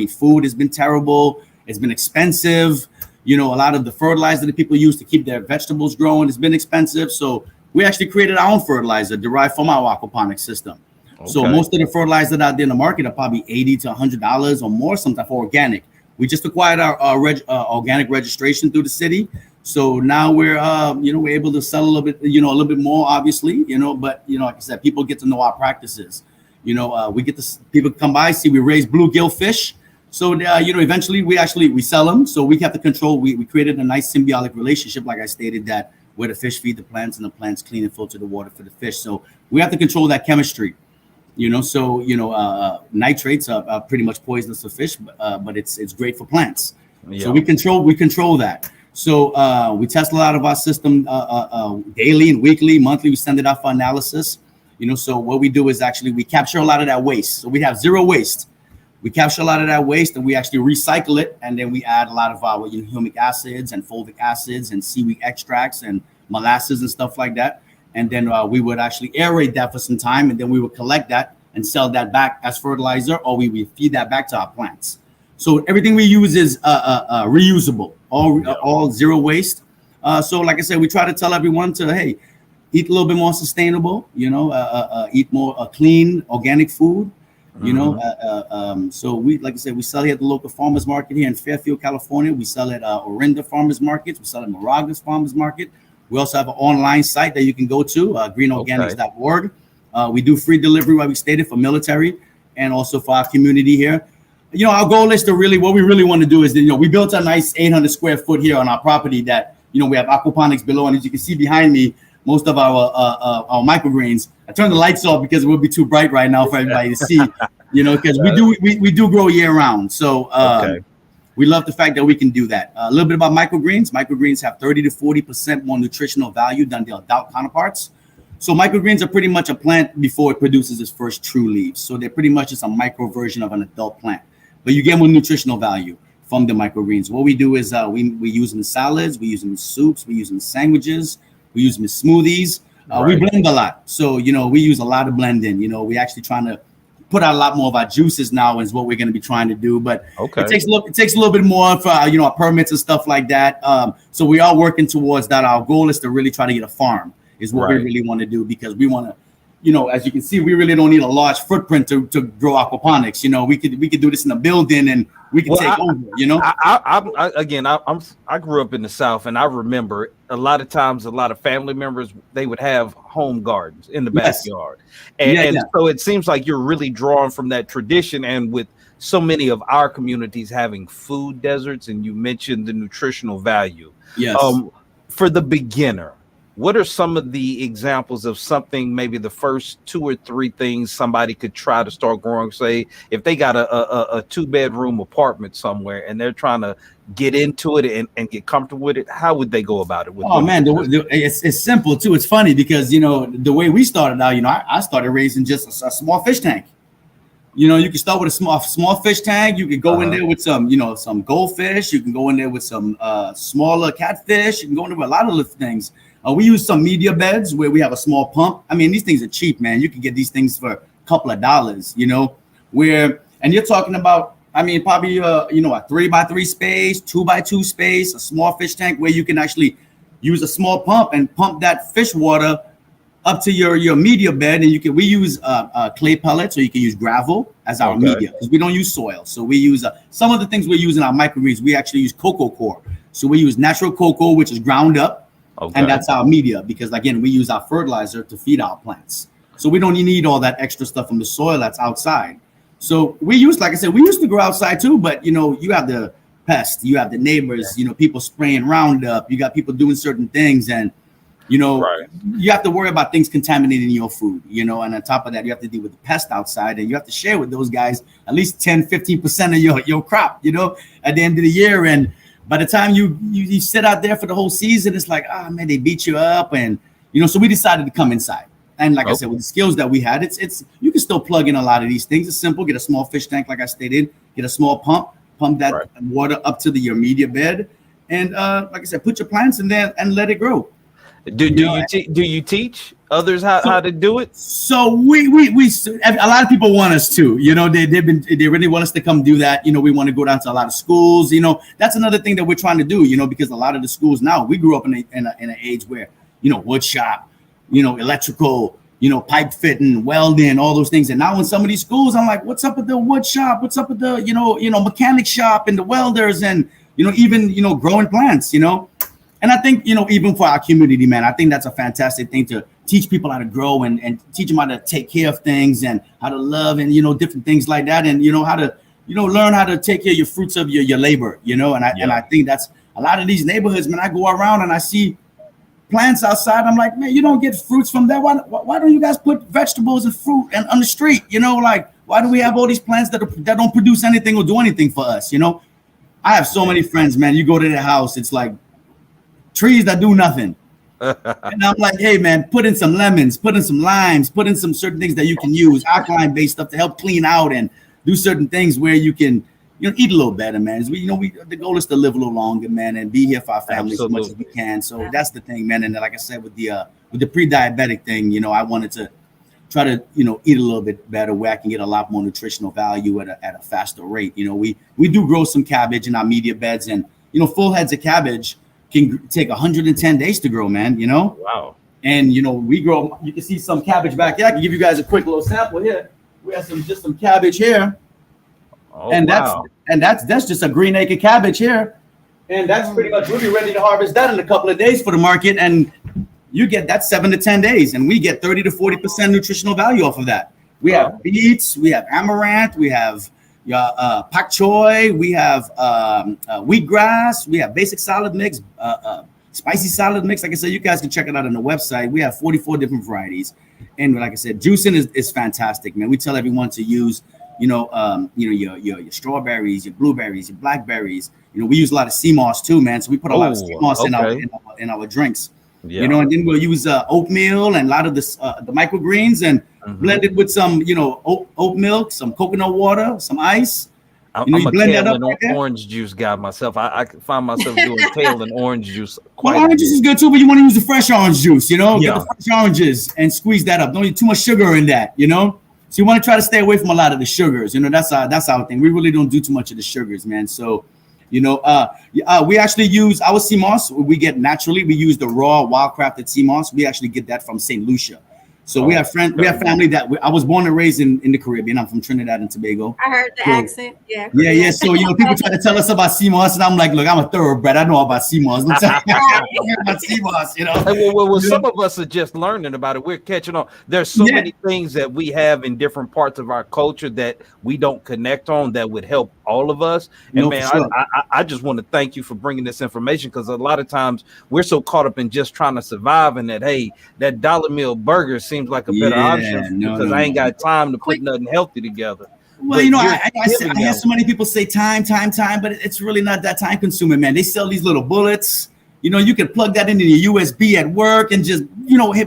food has been terrible. It's been expensive. A lot of the fertilizer that people use to keep their vegetables growing has been expensive. So we actually created our own fertilizer derived from our aquaponics system. Okay. So most of the fertilizers out there in the market are probably $80 to $100 or more, sometimes for organic. We just acquired our organic registration through the city. So now we're able to sell a little bit more, obviously, but, like I said, people get to know our practices. We get people come by, see we raise bluegill fish. So, eventually we sell them. So we have to control. We created a nice symbiotic relationship, like I stated, that where the fish feed the plants and the plants clean and filter the water for the fish. So we have to control that chemistry, nitrates are pretty much poisonous for fish, but it's great for plants. Yeah. So we control that. So we test a lot of our system daily and weekly, monthly. We send it out for analysis. So what we do is actually we capture a lot of that waste. So we have zero waste. We capture a lot of that waste and we actually recycle it, and then we add a lot of our humic acids and fulvic acids and seaweed extracts and molasses and stuff like that. And then we would actually aerate that for some time, and then we would collect that and sell that back as fertilizer, or we would feed that back to our plants. So everything we use is reusable, all zero waste. So like I said, we try to tell everyone to, hey, eat a little bit more sustainable, eat more clean, organic food, so we, like I said, we sell here at the local farmers market here in Fairfield, California. We sell at Orinda Farmers Markets. We sell at Moragas Farmers Market. We also have an online site that you can go to, greenorganics.org. We do free delivery, like we stated, for military and also for our community here. Our goal is to what we really want to do is that, we built a nice 800 square foot here on our property that, we have aquaponics below. And as you can see behind me, most of our microgreens, I turned the lights off because it would be too bright right now for everybody to see, because we do grow year round. So we love the fact that we can do that. A little bit about microgreens. Microgreens have 30 to 40% more nutritional value than their adult counterparts. So microgreens are pretty much a plant before it produces its first true leaves. So they're pretty much just a micro version of an adult plant, but you get more nutritional value from the microgreens. What we do is we use them in salads, we use them in soups, we use them in sandwiches, we use them in smoothies. We blend a lot. So, we use a lot of blending. We actually trying to put out a lot more of our juices now is what we're going to be trying to do. But it takes a little bit more for, our permits and stuff like that. So we are working towards that. Our goal is to really try to get a farm is what we really want to do, because we want to, as you can see, we really don't need a large footprint to grow aquaponics. We could do this in a building and we can take over, I grew up in the South, and I remember a lot of times, a lot of family members, they would have home gardens in the backyard. And so it seems like you're really drawing from that tradition. And with so many of our communities having food deserts, and you mentioned the nutritional value. Yes. For the beginner, what are some of the examples of something, maybe the first 2 or 3 things somebody could try to start growing? Say, if they got a 2-bedroom apartment somewhere and they're trying to get into it and get comfortable with it, how would they go about it? It's simple too. It's funny because, the way we started out, I started raising just a small fish tank. You can start with a small fish tank. You could go in there with some, some goldfish. You can go in there with some smaller catfish. You can go in there with a lot of little things. We use some media beds where we have a small pump. I mean, these things are cheap, man. You can get these things for a couple of dollars, and you're talking about, probably, a 3x3 space, 2x2 space, a small fish tank where you can actually use a small pump and pump that fish water up to your media bed. And we use clay pellets, or you can use gravel as our media, because we don't use soil. So we use some of the things we use in our microgreens. We actually use cocoa coir. So we use natural cocoa, which is ground up. And that's our media, because again, we use our fertilizer to feed our plants. So we don't need all that extra stuff from the soil that's outside. So we used to grow outside too, but you have the pests, you have the neighbors, people spraying Roundup, you got people doing certain things, and you have to worry about things contaminating your food, and on top of that, you have to deal with the pest outside, and you have to share with those guys at least 10-15% of your crop, at the end of the year. And by the time you sit out there for the whole season, it's like, man, they beat you up. And, so we decided to come inside. And like I said, with the skills that we had, it's you can still plug in a lot of these things. It's simple. Get a small fish tank, like I stated, get a small pump that water up to your media bed. And like I said, put your plants in there and let it grow. Do you teach others how to do it? So we a lot of people want us to, they really want us to come do that. We want to go down to a lot of schools. That's another thing that we're trying to do. Because a lot of the schools now, we grew up in an age where wood shop, electrical, pipe fitting, welding, all those things. And now in some of these schools, I'm like, what's up with the wood shop? What's up with the mechanic shop and the welders and even growing plants? And I think, even for our community, man, I think that's a fantastic thing to teach people how to grow and teach them how to take care of things and how to love and, different things like that. And, how to, learn how to take care of your fruits of your labor, and I think that's a lot of these neighborhoods, man. I go around and I see plants outside. I'm like, man, you don't get fruits from that. Why don't you guys put vegetables and fruit and on the street? Why do we have all these plants that don't produce anything or do anything for us? I have so many friends, man. You go to their house, it's like trees that do nothing. And I'm like, hey man, put in some lemons, put in some limes, put in some certain things that you can use, alkaline based stuff to help clean out and do certain things where you can, eat a little better, man. The goal is to live a little longer, man, and be here for our families as much as we can. So that's the thing, man. And like I said, with the pre-diabetic thing, I wanted to try to, eat a little bit better where I can get a lot more nutritional value at a faster rate. We do grow some cabbage in our media beds, and, full heads of cabbage can take 110 days to grow, man, Wow. And, we grow, you can see some cabbage back here. I can give you guys a quick little sample here. We have just some cabbage here. Oh, And wow. that's just a green acre cabbage here. And that's pretty much, we'll be ready to harvest that in a couple of days for the market. And you get that 7 to 10 days. And we get 30 to 40% nutritional value off of that. We have beets, we have amaranth, we have pak choy, we have wheatgrass, we have basic salad mix, spicy salad mix. Like I said, you guys can check it out on the website. We have 44 different varieties. And like I said, juicing is fantastic, man. We tell everyone to use, your strawberries, your blueberries, your blackberries. We use a lot of sea moss too, man. So we put a lot of sea moss in our drinks. Yeah. And then we'll use oatmeal and a lot of the microgreens and blend it with some, oat milk, some coconut water, some ice. I'm you a blend that kale up and orange juice guy myself. I find myself doing kale and orange juice quite Well, a orange juice bit. is good too, but you want to use the fresh orange juice, Get Yeah. the fresh oranges and squeeze that up. Don't need too much sugar in that, So you want to try to stay away from a lot of the sugars. That's our thing. We really don't do too much of the sugars, man. So, we actually use our sea moss. We get naturally. We use the raw, wild-crafted sea moss. We actually get that from St. Lucia. So we have family that I was born and raised in the Caribbean. I'm from Trinidad and Tobago. I heard the accent. Yeah. Yeah. So people try to tell us about sea moss, and I'm like, look, I'm a thoroughbred. I know about sea moss. Don't tell me about sea moss, Hey, well, some of us are just learning about it. We're catching on. There's so many things that we have in different parts of our culture that we don't connect on that would help all of us. And No, man, for sure. I just want to thank you for bringing this information, because a lot of times we're so caught up in just trying to survive, and that, hey, that dollar meal burger seems like a better option because I ain't got time to put nothing healthy together. Well, I hear so many people say time, but it's really not that time consuming, man. They sell these little bullets. You can plug that into your USB at work and just,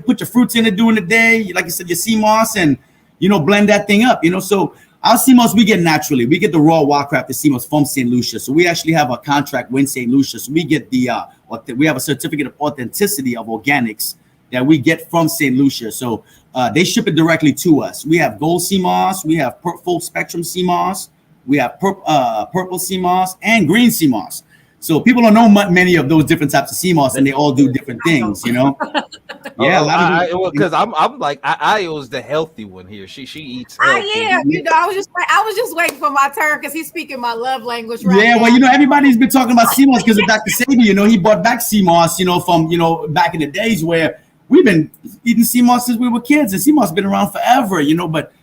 put your fruits in it during the day. Like I said, your sea moss and, blend that thing up, So our sea moss we get naturally. We get the raw wild-crafted sea moss from St. Lucia. So we actually have a contract with St. Lucia. So we get we have a certificate of authenticity of organics that we get from St. Lucia. So they ship it directly to us. We have gold sea moss, we have full spectrum sea moss, we have purple sea moss, and green sea moss. So people don't know many of those different types of sea moss, and they all do different things, Yeah, a lot of because I'm like Io's the healthy one here. She eats healthy. I am. I was just waiting for my turn because he's speaking my love language right Yeah, now. well, everybody's been talking about sea moss because of Dr. Sabi. He brought back sea moss, from back in the days where we've been eating sea moss since we were kids, and sea moss has been around forever, but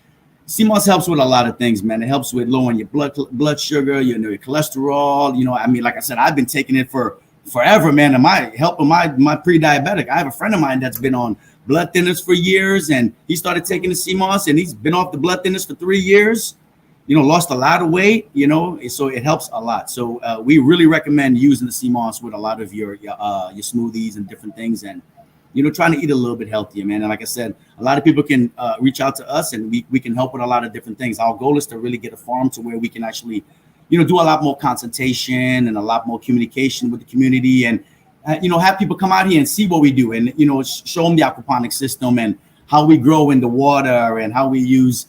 sea moss helps with a lot of things, man. It helps with lowering your blood sugar, your cholesterol. Like I said, I've been taking it for forever, man. And helping my pre-diabetic. I have a friend of mine that's been on blood thinners for years, and he started taking the sea moss, and he's been off the blood thinners for 3 years. Lost a lot of weight. So it helps a lot. So we really recommend using the sea moss with a lot of your smoothies and different things, and trying to eat a little bit healthier, man. And like I said, a lot of people can reach out to us, and we can help with a lot of different things. Our goal is to really get a farm to where we can actually, do a lot more consultation and a lot more communication with the community, and have people come out here and see what we do, and show them the aquaponics system and how we grow in the water and how we use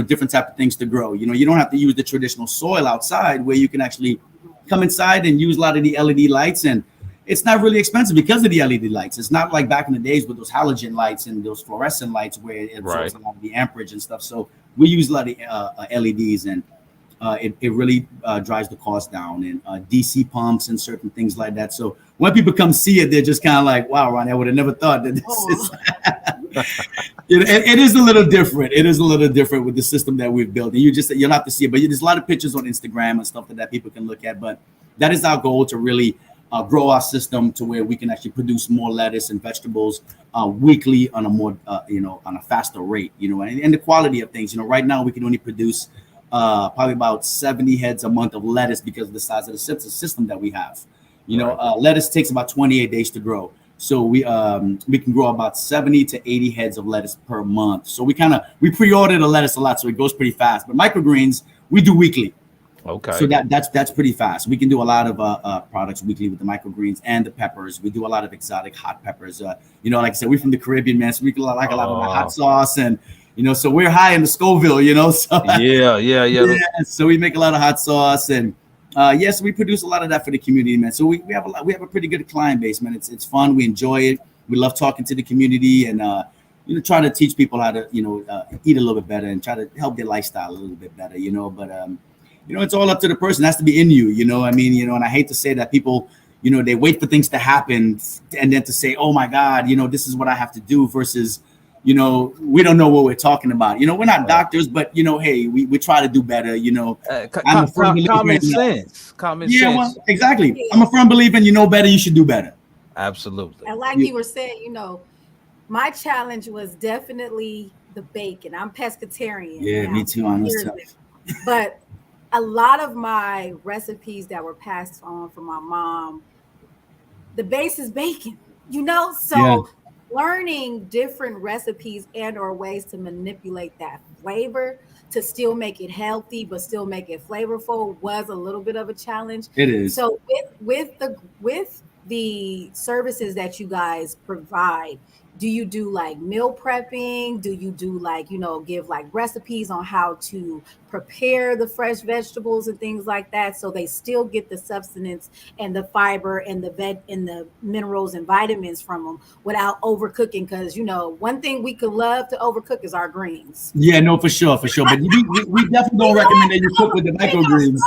different type of things to grow. You don't have to use the traditional soil outside, where you can actually come inside and use a lot of the LED lights, and it's not really expensive because of the LED lights. It's not like back in the days with those halogen lights and those fluorescent lights where it absorbs a lot of the amperage and stuff. So we use a lot of LEDs, and it really drives the cost down, and DC pumps and certain things like that. So when people come see it, they're just kind of like, wow, Ronnie, I would have never thought that this is... It is a little different. It is a little different with the system that we've built. And you'll have to see it. But there's a lot of pictures on Instagram and stuff that people can look at. But that is our goal, to really grow our system to where we can actually produce more lettuce and vegetables weekly on a more, on a faster rate, and the quality of things. Right now we can only produce probably about 70 heads a month of lettuce because of the size of the system that we have. You know, Right. lettuce takes about 28 days to grow. So we can grow about 70 to 80 heads of lettuce per month. So we pre-order the lettuce a lot, so it goes pretty fast. But microgreens we do weekly. Okay. So that's pretty fast. We can do a lot of products weekly with the microgreens and the peppers. We do a lot of exotic hot peppers. You know, like I said, we're from the Caribbean, man. So we like a lot of hot sauce, and you know, so we're high in the Scoville. You know, so yeah. So we make a lot of hot sauce, and yes, we produce a lot of that for the community, man. So we have a pretty good client base, man. It's fun. We enjoy it. We love talking to the community, and you know, try to teach people how to eat a little bit better and try to help their lifestyle a little bit better. You know, but you know, it's all up to the person. It has to be in you, you know. I mean, you know, and I hate to say that people, you know, they wait for things to happen and then to say, oh my God, you know, this is what I have to do versus, you know, we don't know what we're talking about. You know, we're not doctors, but you know, hey, we try to do better, you know. I'm a firm believer common in, sense. yeah, well, Sense. exactly. I'm a firm believer in you know better, you should do better. Absolutely. And like you were saying, you know, my challenge was definitely the bacon. I'm pescatarian. Yeah, now, me too, honestly. But a lot of my recipes that were passed on from my mom, the base is bacon, you know? So learning different recipes and or ways to manipulate that flavor to still make it healthy, but still make it flavorful was a little bit of a challenge. It is. So with the services that you guys provide, do you do like meal prepping? Do you do like, you know, give like recipes on how to prepare the fresh vegetables and things like that so they still get the substance and the fiber and the minerals and vitamins from them without overcooking? Because, you know, one thing we could love to overcook is our greens. Yeah, no, for sure. But we definitely don't recommend that you cook with the microgreens.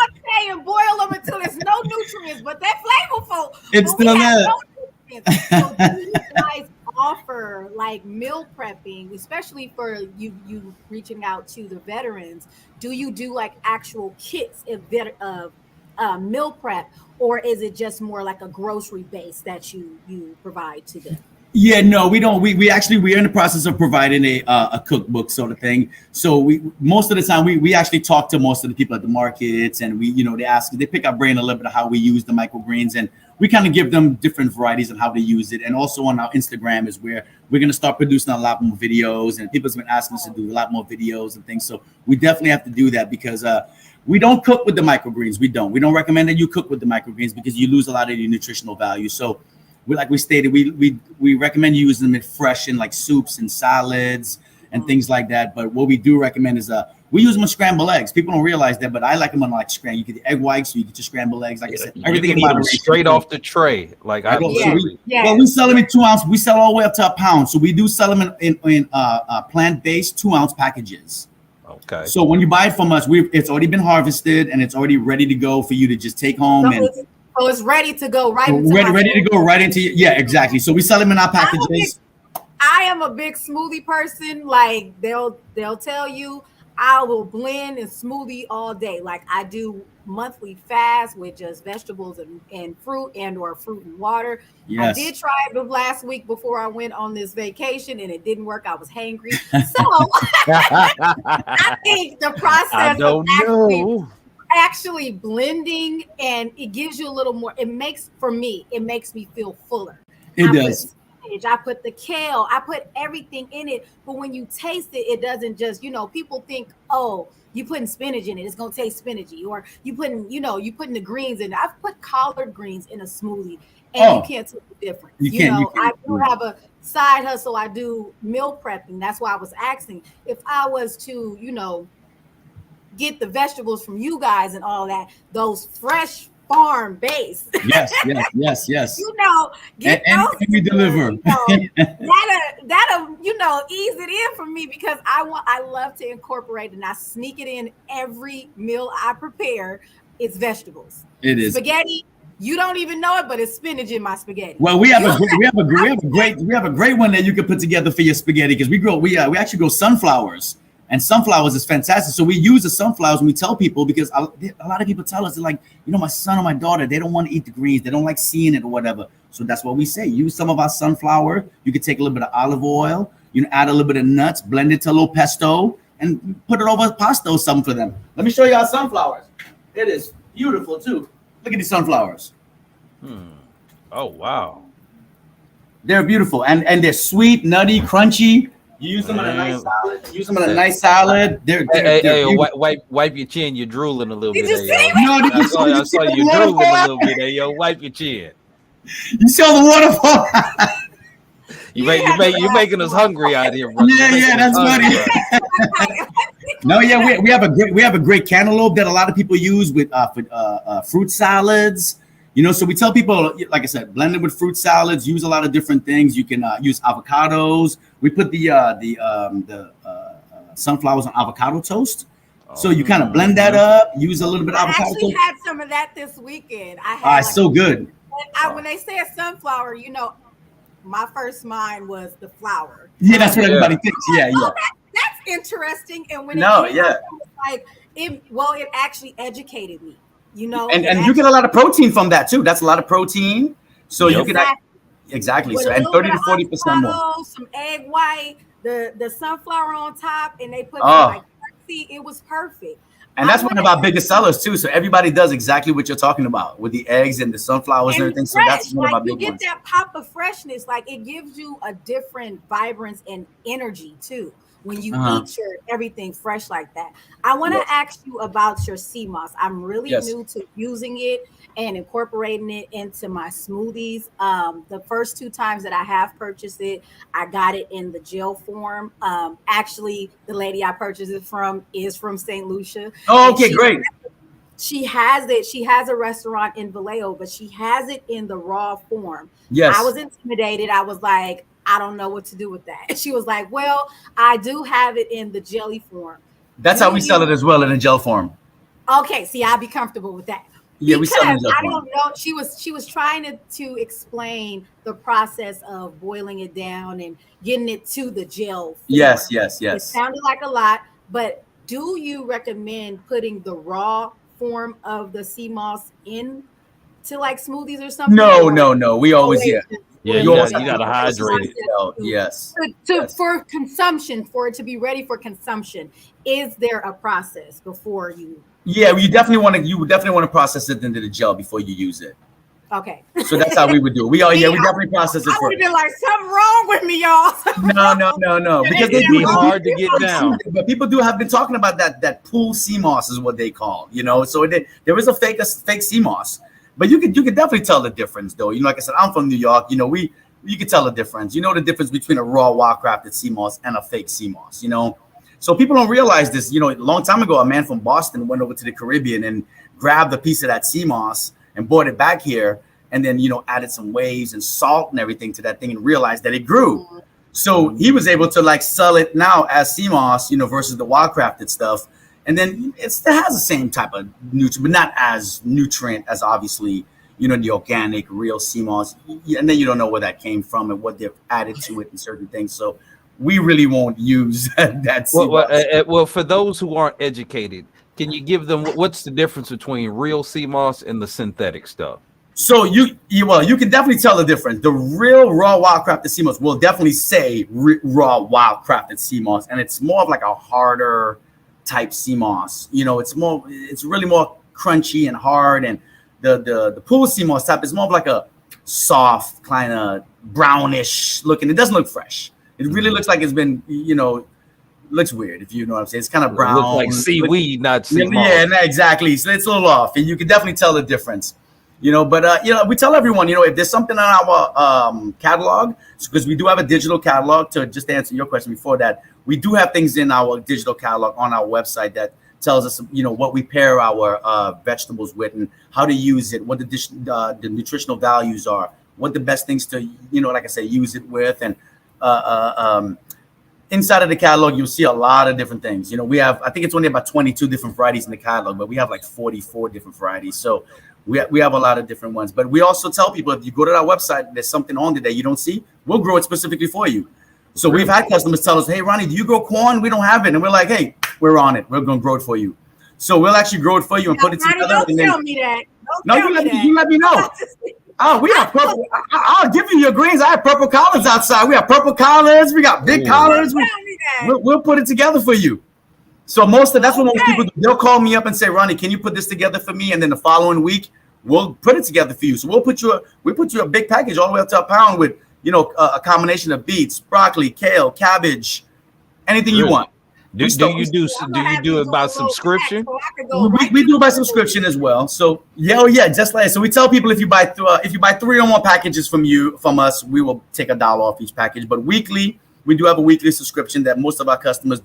And boil them until there's no nutrients, but they're flavorful. It's But we still have there. no nutrients. So do you guys offer like meal prepping, especially for you reaching out to the veterans? Do you do like actual kits of meal prep, or is it just more like a grocery base that you provide to them? Yeah, no, we don't. We're in the process of providing a cookbook sort of thing. So we most of the time we actually talk to most of the people at the markets, and they pick our brain a little bit of how we use the microgreens, and we kind of give them different varieties and how to use it. And also on our Instagram is where we're going to start producing a lot more videos, and people's been asking us to do a lot more videos and things. So we definitely have to do that because we don't cook with the microgreens. We don't recommend that you cook with the microgreens because you lose a lot of your nutritional value. So like we stated, we recommend using them in fresh in like soups and salads and things like that. But what we do recommend is we use them on scrambled eggs. People don't realize that, but I like them on like scrambled. You get the egg whites, so you get your scrambled eggs. Like I said, everything you can in eat them moderation. straight off the tray. Like Well, absolutely. we sell them in 2 ounce. We sell all the way up to a pound. So we do sell them in plant-based 2 ounce packages. Okay. So when you buy it from us, it's already been harvested and it's already ready to go for you to just take home. So it's ready to go right into ready to go right into exactly. So we sell them in our packages. I am a big smoothie person. Like they'll tell you I will blend and smoothie all day. Like I do monthly fast with just vegetables and fruit and or fruit and water. Yes. I did try it last week before I went on this vacation and it didn't work. I was hangry. So I think the process of actually blending, and it gives you a little more. It makes me feel fuller. It does. I put the kale, I put everything in it, but when you taste it, it doesn't just, people think, oh, you putting spinach in it, it's gonna taste spinachy, or you putting the greens in it. I've put collard greens in a smoothie, and you can't tell the difference. You can't. I do have a side hustle. I do meal prepping. That's why I was asking if I was to, get the vegetables from you guys and all that, those fresh farm based. Yes. Get and we deliver. That'll ease it in for me because I love to incorporate and I sneak it in every meal I prepare. It's vegetables. It is spaghetti. You don't even know it, but it's spinach in my spaghetti. Well, we have a great one that you can put together for your spaghetti because we actually grow sunflowers. And sunflowers is fantastic. So we use the sunflowers when we tell people because a lot of people tell us, they're like, my son or my daughter, they don't want to eat the greens. They don't like seeing it or whatever. So that's what we say. Use some of our sunflower. You could take a little bit of olive oil, add a little bit of nuts, blend it to a little pesto, and put it over pasta or something for them. Let me show you our sunflowers. It is beautiful too. Look at these sunflowers. Oh wow. They're beautiful, and they're sweet, nutty, crunchy. You use them in a nice Man. salad. Use them in a nice salad. They're Hey, beautiful. wipe your chin. You're drooling a little Did bit. you There, see yo. me? No, did you I see saw the you drooling a waterfall? little bit. There, yo. Wipe your chin. You saw the waterfall. You're making us hungry out here, brother. Yeah, You're making that's us hungry, funny. brother. No, yeah, we have a great cantaloupe that a lot of people use with for fruit salads. You know, so we tell people, like I said, blend it with fruit salads. Use a lot of different things. You can use avocados. We put the sunflowers on avocado toast. So you kind of blend that up. Use a little bit of I avocado actually toast. had some of that this weekend. I had Ah, it's so good. when they said sunflower, my first mind was the flower. Yeah, that's what Yeah. everybody thinks. Yeah, yeah. That's interesting. And when No, it came yeah. out, it was like it actually educated me. And you get a lot of protein from that too. That's a lot of protein. So you can exactly. With So a and little bit 30 to of 40% more. avocado, some egg white, the sunflower on top, and they put Oh. some like see, it was perfect. And that's one of our biggest sellers too. So everybody does exactly what you're talking about with the eggs and the sunflowers and everything. So that's one of our you big get ones. that pop of freshness, like it gives you a different vibrance and energy too when you eat your everything fresh like that. I want to ask you about your sea moss. I'm really new to using it and incorporating it into my smoothies. The first 2 times that I have purchased it, I got it in the gel form. Actually, the lady I purchased it from is from St. Lucia. Oh, okay, great. She has it. She has a restaurant in Vallejo, but she has it in the raw form. Yes. I was intimidated. I was like, I don't know what to do with that. She was like, well, I do have it in the jelly form. That's how we sell it as well in a gel form. Okay, see, I'll be comfortable with that. Yeah, we sell it in Because gel I form. don't know. She was trying to explain the process of boiling it down and getting it to the gel form. Yes. It sounded like a lot, but do you recommend putting the raw form of the sea moss in to like smoothies or something? No. We always Yeah, You you always gotta hydrate it. Yes. For consumption, for it to be ready for consumption, is there a process before you? Yeah, you definitely want to process it into the gel before you use it. Okay. So that's how we would do it. We definitely process it I would first. have been like, something wrong with me, y'all. No. Because It'd be hard to get down. But people have been talking about that pool sea moss is what they call, So there is a fake sea moss, but you could definitely tell the difference though. Like I said, I'm from New York. You can tell the difference. You know the difference between a raw wild-crafted sea moss and a fake sea moss. So people don't realize this. A long time ago, a man from Boston went over to the Caribbean and grabbed a piece of that sea moss and brought it back here, and then added some waves and salt and everything to that thing and realized that it grew. So he was able to like sell it now as sea moss, versus the wild-crafted stuff. And then it has the same type of nutrient, but not as nutrient as obviously the organic real sea moss. And then you don't know where that came from and what they've added to it and certain things. So we really won't use that sea moss. Well, for those who aren't educated, can you give them what's the difference between real sea moss and the synthetic stuff? So you can definitely tell the difference. The real raw wild-crafted sea moss will definitely say raw wild-crafted sea moss, and it's more of like a harder type sea moss. It's really more crunchy and hard, and the pool sea moss type is more of like a soft kind of brownish looking. It doesn't look fresh. It really looks like it's been looks weird, if you know what I'm saying. It's kind of brown, It looks like seaweed, not sea moss. Yeah, exactly. So it's a little off, and you can definitely tell the difference. But we tell everyone, if there's something on our catalog, because we do have a digital catalog. To just answer your question before that, we do have things in our digital catalog on our website that tells us, what we pair our vegetables with and how to use it, what the nutritional values are, what the best things to, like I say, use it with, and inside of the catalog, you'll see a lot of different things. We have, I think it's only about 22 different varieties in the catalog, but we have like 44 different varieties. So we have a lot of different ones. But we also tell people, if you go to our website, there's something on there that you don't see, we'll grow it specifically for you. So we've had customers tell us, hey, Ronnie, do you grow corn? We don't have it. And we're like, hey, we're on it. We're going to grow it for you. So we'll actually grow it for you and put it together. Don't tell me that. You let me know. Oh, we have purple. I'll give you your greens. I have purple collards outside. We have purple collards. We got big collards. We'll put it together for you. So that's what most people do. They'll call me up and say, Ronnie, can you put this together for me? And then the following week, we'll put it together for you. So we put you a big package all the way up to a pound with, you know, a combination of beets, broccoli, kale, cabbage, anything you Really? want. Do you do it by subscription? We do by subscription as well. So just like so, we tell people if you buy 3 or more packages from us, we will take $1 off each package. But weekly, we do have a weekly subscription that most of our customers,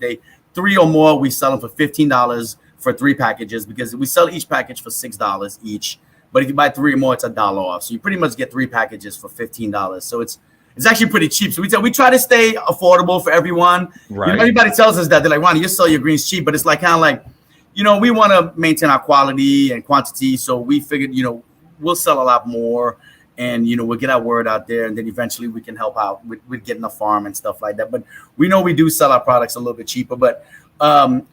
3 or more, we sell them for $15 for 3 packages, because we sell each package for $6 each. But if you buy 3 or more, it's $1 off. So you pretty much get 3 packages for $15. So it's actually pretty cheap. So we try to stay affordable for everyone. Right. You know, everybody tells us that. They're like, Ronnie, you sell your greens cheap, but it's like kind of like, you know, we want to maintain our quality and quantity. So we figured, you know, we'll sell a lot more, and, you know, we'll get our word out there, and then eventually we can help out with getting a farm and stuff like that. But we know we do sell our products a little bit cheaper, but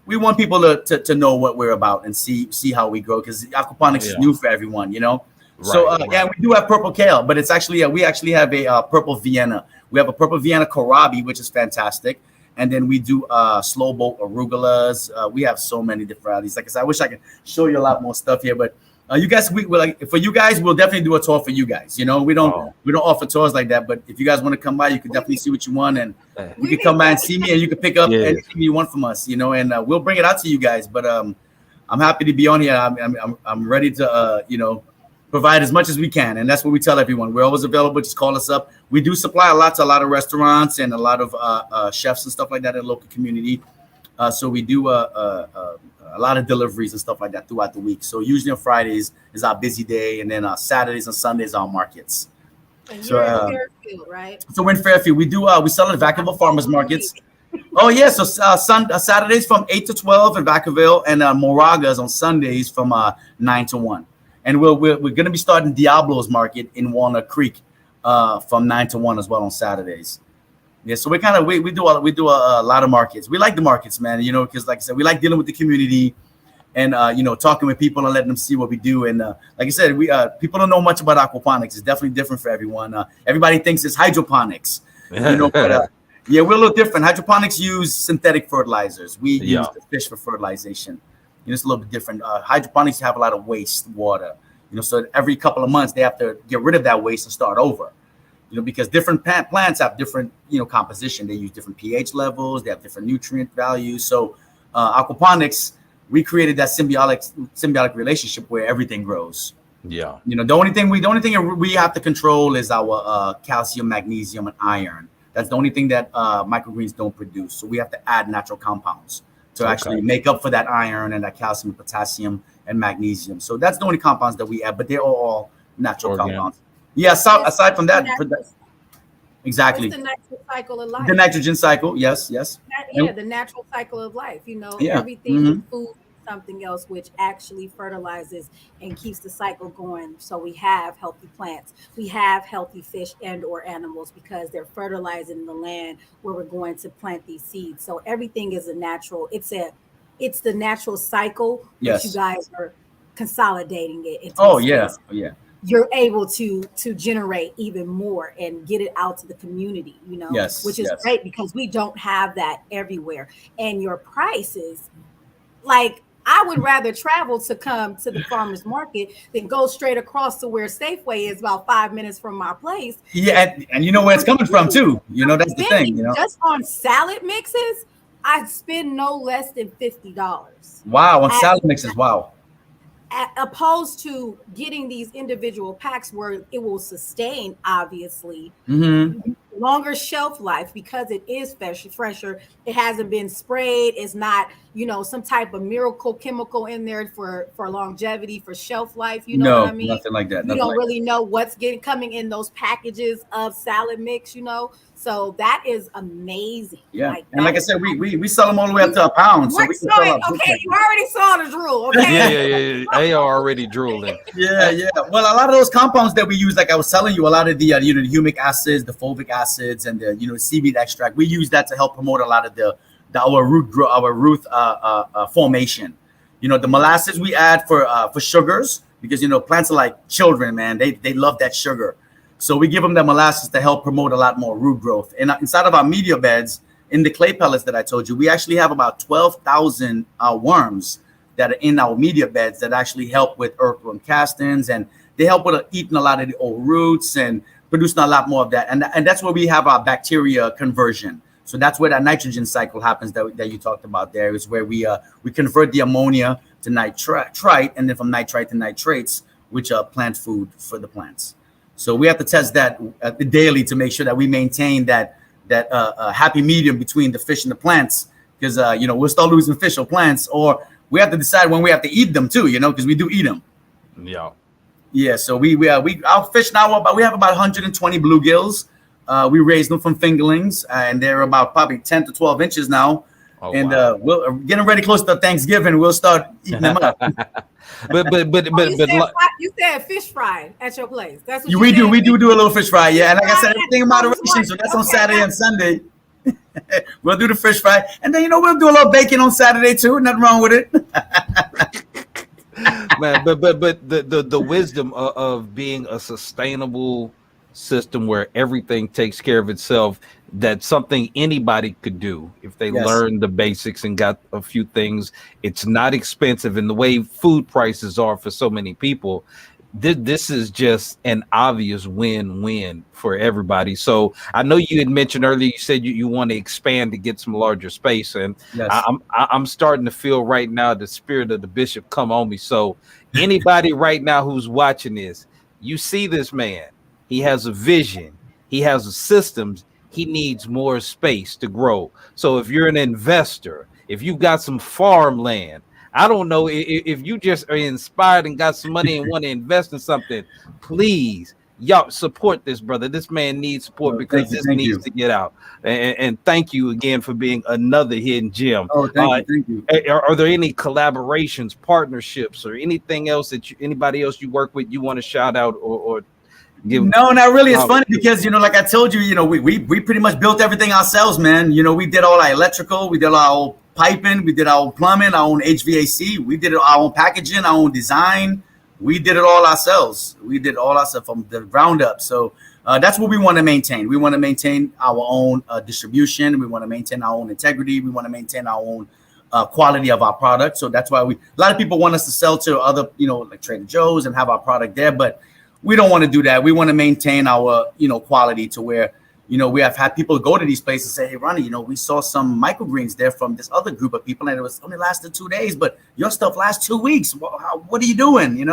we want people to know what we're about and see how we grow, because aquaponics is new for everyone, you know. So yeah, we do have purple kale, but it's actually we actually have a purple Vienna. We have a purple Vienna kohlrabi, which is fantastic, and then we do slow boat arugulas. We have so many different varieties. Like I said, I wish I could show you a lot more stuff here, but you guys, we'll definitely do a tour for you guys. You know, we don't offer tours like that, but if you guys want to come by, you can definitely see what you want, and you can come by and see me, and you can pick up anything you want from us. You know, and we'll bring it out to you guys. But I'm happy to be on here. I'm ready to you know, provide as much as we can, and that's what we tell everyone. We're always available. Just call us up. We do supply a lot of restaurants and a lot of chefs and stuff like that in the local community. So we do a lot of deliveries and stuff like that throughout the week. So usually on Fridays is our busy day, and then Saturdays and Sundays are our markets. And you're in Fairfield, right? So we're in Fairfield. We do we sell at Vacaville farmers markets. Oh yeah, so Saturdays from 8 to 12 in Vacaville, and Moragas on Sundays from 9 to 1. And we're going to be starting Diablo's Market in Walnut Creek from 9 to 1 as well on Saturdays. Yeah, so we do a lot of markets. We like the markets, man. You know, because like I said, we like dealing with the community, and you know, talking with people and letting them see what we do. And like I said, people don't know much about aquaponics. It's definitely different for everyone. Everybody thinks it's hydroponics. You know, but yeah, we're a little different. Hydroponics use synthetic fertilizers. We use the fish for fertilization. You know, it's a little bit different. Hydroponics have a lot of waste water. You know, so every couple of months they have to get rid of that waste and start over. You know, because different plants have different, you know, composition. They use different pH levels. They have different nutrient values. So aquaponics, we created that symbiotic relationship where everything grows. Yeah. You know, the only thing we have to control is our calcium, magnesium, and iron. That's the only thing that microgreens don't produce. So we have to add natural compounds to actually make up for that iron and that calcium, potassium, and magnesium. So that's the only compounds that we add, but they're all natural compounds. Yeah, aside from that, exactly. It's the natural cycle of life. The nitrogen cycle, yes. The natural cycle of life. You know, everything is food, something else, which actually fertilizes and keeps the cycle going. So we have healthy plants, we have healthy fish and or animals, because they're fertilizing the land where we're going to plant these seeds. So everything is a natural. It's the natural cycle. Yes. But you guys are consolidating it. You're able to generate even more and get it out to the community, you know, which is great, because we don't have that everywhere. And your prices, like, I would rather travel to come to the farmer's market than go straight across to where Safeway is, about 5 minutes from my place. Yeah, and you know where it's coming from too. You know, that's the thing. You know, just on salad mixes, I spend no less than $50. Wow, on salad mixes, wow. Opposed to getting these individual packs where it will sustain, obviously, longer shelf life, because it is fresher. It hasn't been sprayed. It's not, you know, some type of miracle chemical in there for longevity, for shelf life. You know what I mean? Nothing like that. You don't really know what's coming in those packages of salad mix, you know. So that is amazing. Yeah, and like I said, we sell them all the way up to a pound. So we can okay, you already saw the drool. Okay. Yeah. They are already drooling. Yeah. Well, a lot of those compounds that we use, like I was telling you, a lot of the the humic acids, the fulvic acids, and the seaweed extract, we use that to help promote a lot of our root formation. You know, the molasses we add for sugars, because plants are like children, man. They love that sugar. So we give them the molasses to help promote a lot more root growth. And inside of our media beds, in the clay pellets that I told you, we actually have about 12,000 worms that are in our media beds that actually help with earthworm castings, and they help with eating a lot of the old roots and producing a lot more of that. And that's where we have our bacteria conversion. So that's where that nitrogen cycle happens that you talked about there, is where we convert the ammonia to nitrite, and then from nitrite to nitrates, which are plant food for the plants. So we have to test that daily to make sure that we maintain that happy medium between the fish and the plants, because we'll start losing fish or plants, or we have to decide when we have to eat them too, because we do eat them. Yeah. So we our fish now, we have about 120 bluegills. We raise them from fingerlings, and they're about probably 10 to 12 inches now. Oh, and wow. we're getting ready close to Thanksgiving. We'll start eating them up. You said fish fry at your place. That's what we you said. do a little fish fry, yeah. And like I said, everything in moderation. Right. So that's on Okay. Saturday and Sunday. We'll do the fish fry, and then we'll do a little bacon on Saturday too. Nothing wrong with it. Man, but the wisdom of being a sustainable system where everything takes care of itself, that's something anybody could do if they Yes. learn the basics and got a few things. It's not expensive, and the way food prices are for so many people, this is just an obvious win-win for everybody. So I know you had mentioned earlier, you said you want to expand to get some larger space, and Yes. I'm starting to feel right now the spirit of the bishop come on me. So anybody right now who's watching this, you see this man, he has a vision, he has a systems, he needs more space to grow. So if you're an investor, if you've got some farmland, I don't know, if you just are inspired and got some money and want to invest in something, please, y'all support this brother. This man needs support, because this needs to get out. And thank you again for being another hidden gem. Oh, thank you. Are there any collaborations, partnerships, or anything else that anybody else you work with you want to shout out or give? No, not really. It's funny because, like I told you, we pretty much built everything ourselves, man. We did all our electrical, we did our own piping, we did our own plumbing, our own HVAC, we did our own packaging, our own design. We did it all ourselves. We did all ourselves from the ground up. So that's what we want to maintain. We want to maintain our own distribution. We want to maintain our own integrity. We want to maintain our own quality of our product. So that's why a lot of people want us to sell to other, like Trader Joe's and have our product there, but we don't want to do that. We want to maintain our, quality to where, we have had people go to these places and say, hey, Ronnie, we saw some microgreens there from this other group of people, and it was only lasted 2 days, but your stuff lasts 2 weeks. What are you doing?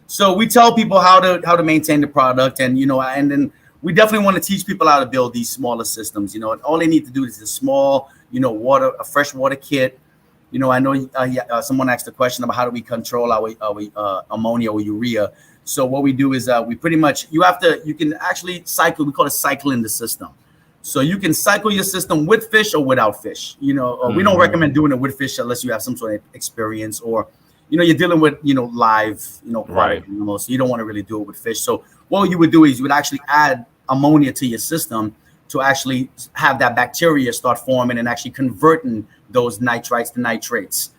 So we tell people how to maintain the product, and, and then we definitely want to teach people how to build these smaller systems. All they need to do is a small, a fresh water kit. I know someone asked a question about how do we control our ammonia or urea. So what we do is we pretty much, you can actually cycle, we call it cycling the system. So you can cycle your system with fish or without fish. We don't recommend doing it with fish unless you have some sort of experience, or, you're dealing with, live, Right. animals. So you don't want to really do it with fish. So what you would do is you would actually add ammonia to your system to actually have that bacteria start forming and actually converting those nitrites to nitrates.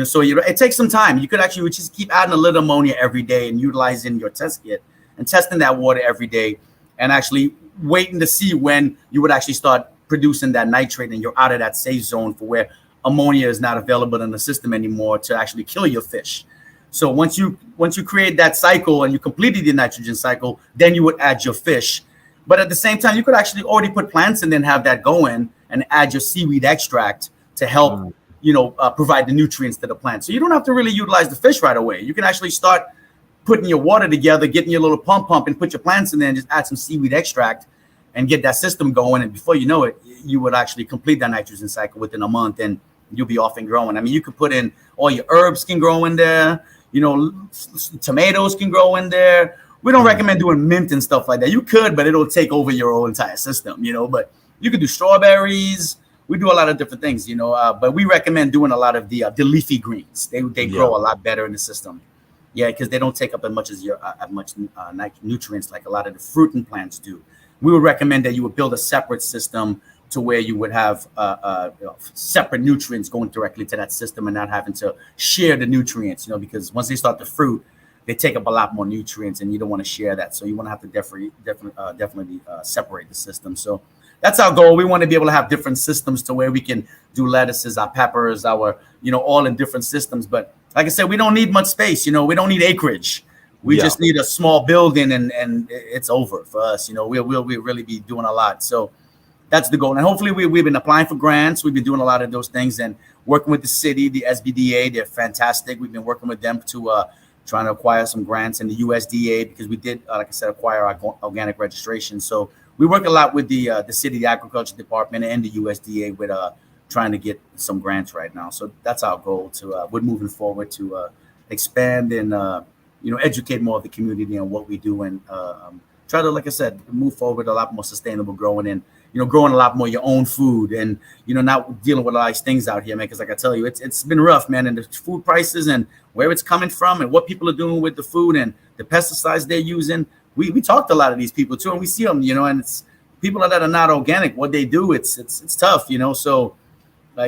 So it takes some time. You could actually just keep adding a little ammonia every day and utilizing your test kit and testing that water every day, and actually waiting to see when you would actually start producing that nitrate and you're out of that safe zone for where ammonia is not available in the system anymore to actually kill your fish. So once you create that cycle and you completed the nitrogen cycle, then you would add your fish. But at the same time, you could actually already put plants and then have that going and add your seaweed extract to help provide the nutrients to the plant. So you don't have to really utilize the fish right away. You can actually start putting your water together, getting your little pump and put your plants in there and just add some seaweed extract and get that system going. And before you know it, you would actually complete that nitrogen cycle within a month, and you'll be off and growing. I mean, you could put in all your herbs can grow in there, tomatoes can grow in there. We don't recommend doing mint and stuff like that. You could, but it'll take over your whole entire system, but you could do strawberries. We do a lot of different things, but we recommend doing a lot of the leafy greens. They grow a lot better in the system. Yeah, because they don't take up as much nutrients like a lot of the fruiting plants do. We would recommend that you would build a separate system to where you would have separate nutrients going directly to that system and not having to share the nutrients, because once they start to fruit, they take up a lot more nutrients, and you don't want to share that. So you want to have to definitely separate the system. So that's our goal. We want to be able to have different systems to where we can do lettuces, our peppers, our, all in different systems. But like I said, we don't need much space. You know, we don't need acreage. We Yeah. just need a small building, and it's over for us. You know, we'll really be doing a lot. So that's the goal. And hopefully we've been applying for grants. We've been doing a lot of those things and working with the city, the SBDA. They're fantastic. We've been working with them to trying to acquire some grants, and the USDA, because we did, like I said, acquire our organic registration. So we work a lot with the city, the agriculture department, and the USDA with trying to get some grants right now. So that's our goal. We're moving forward to expand and educate more of the community on what we do, and try to, like I said, move forward a lot more sustainable growing, and growing a lot more your own food, and not dealing with a lot of these things out here, man. Because like I tell you, it's been rough, man, and the food prices and where it's coming from and what people are doing with the food and the pesticides they're using. We talked to a lot of these people too, and we see them, and it's people that are not organic. What they do, it's tough, So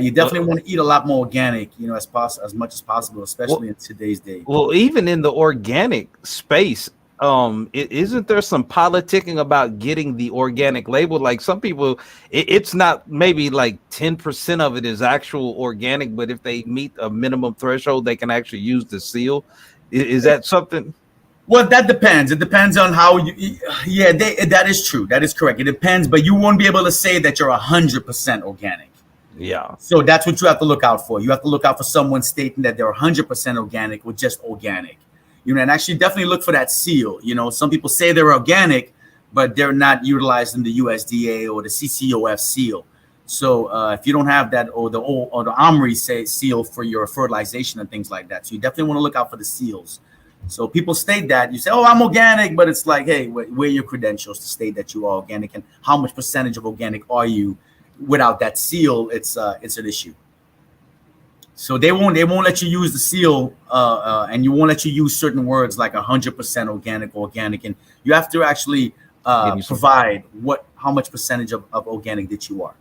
you definitely want to eat a lot more organic, as much as possible, especially in today's day. Well, even in the organic space, isn't there some politicking about getting the organic label? Like some people, it's not, maybe like 10% of it is actual organic, but if they meet a minimum threshold, they can actually use the seal. Is that something? Well, that depends. It depends on how you. Yeah, that is true. That is correct. It depends, but you won't be able to say that you're 100% organic. Yeah. So that's what you have to look out for. You have to look out for someone stating that they're 100% organic or just organic. And actually definitely look for that seal. Some people say they're organic, but they're not utilizing the USDA or the CCOF seal. So if you don't have that, or the OMRI seal for your fertilization and things like that, so you definitely want to look out for the seals. So people state that, you say, "Oh, I'm organic," but it's like, hey, where are your credentials to state that you are organic, and how much percentage of organic are you? Without that seal, it's an issue. So they won't let you use the seal, and you won't let you use certain words like 100% organic, and you have to actually provide how much percentage of organic that you are.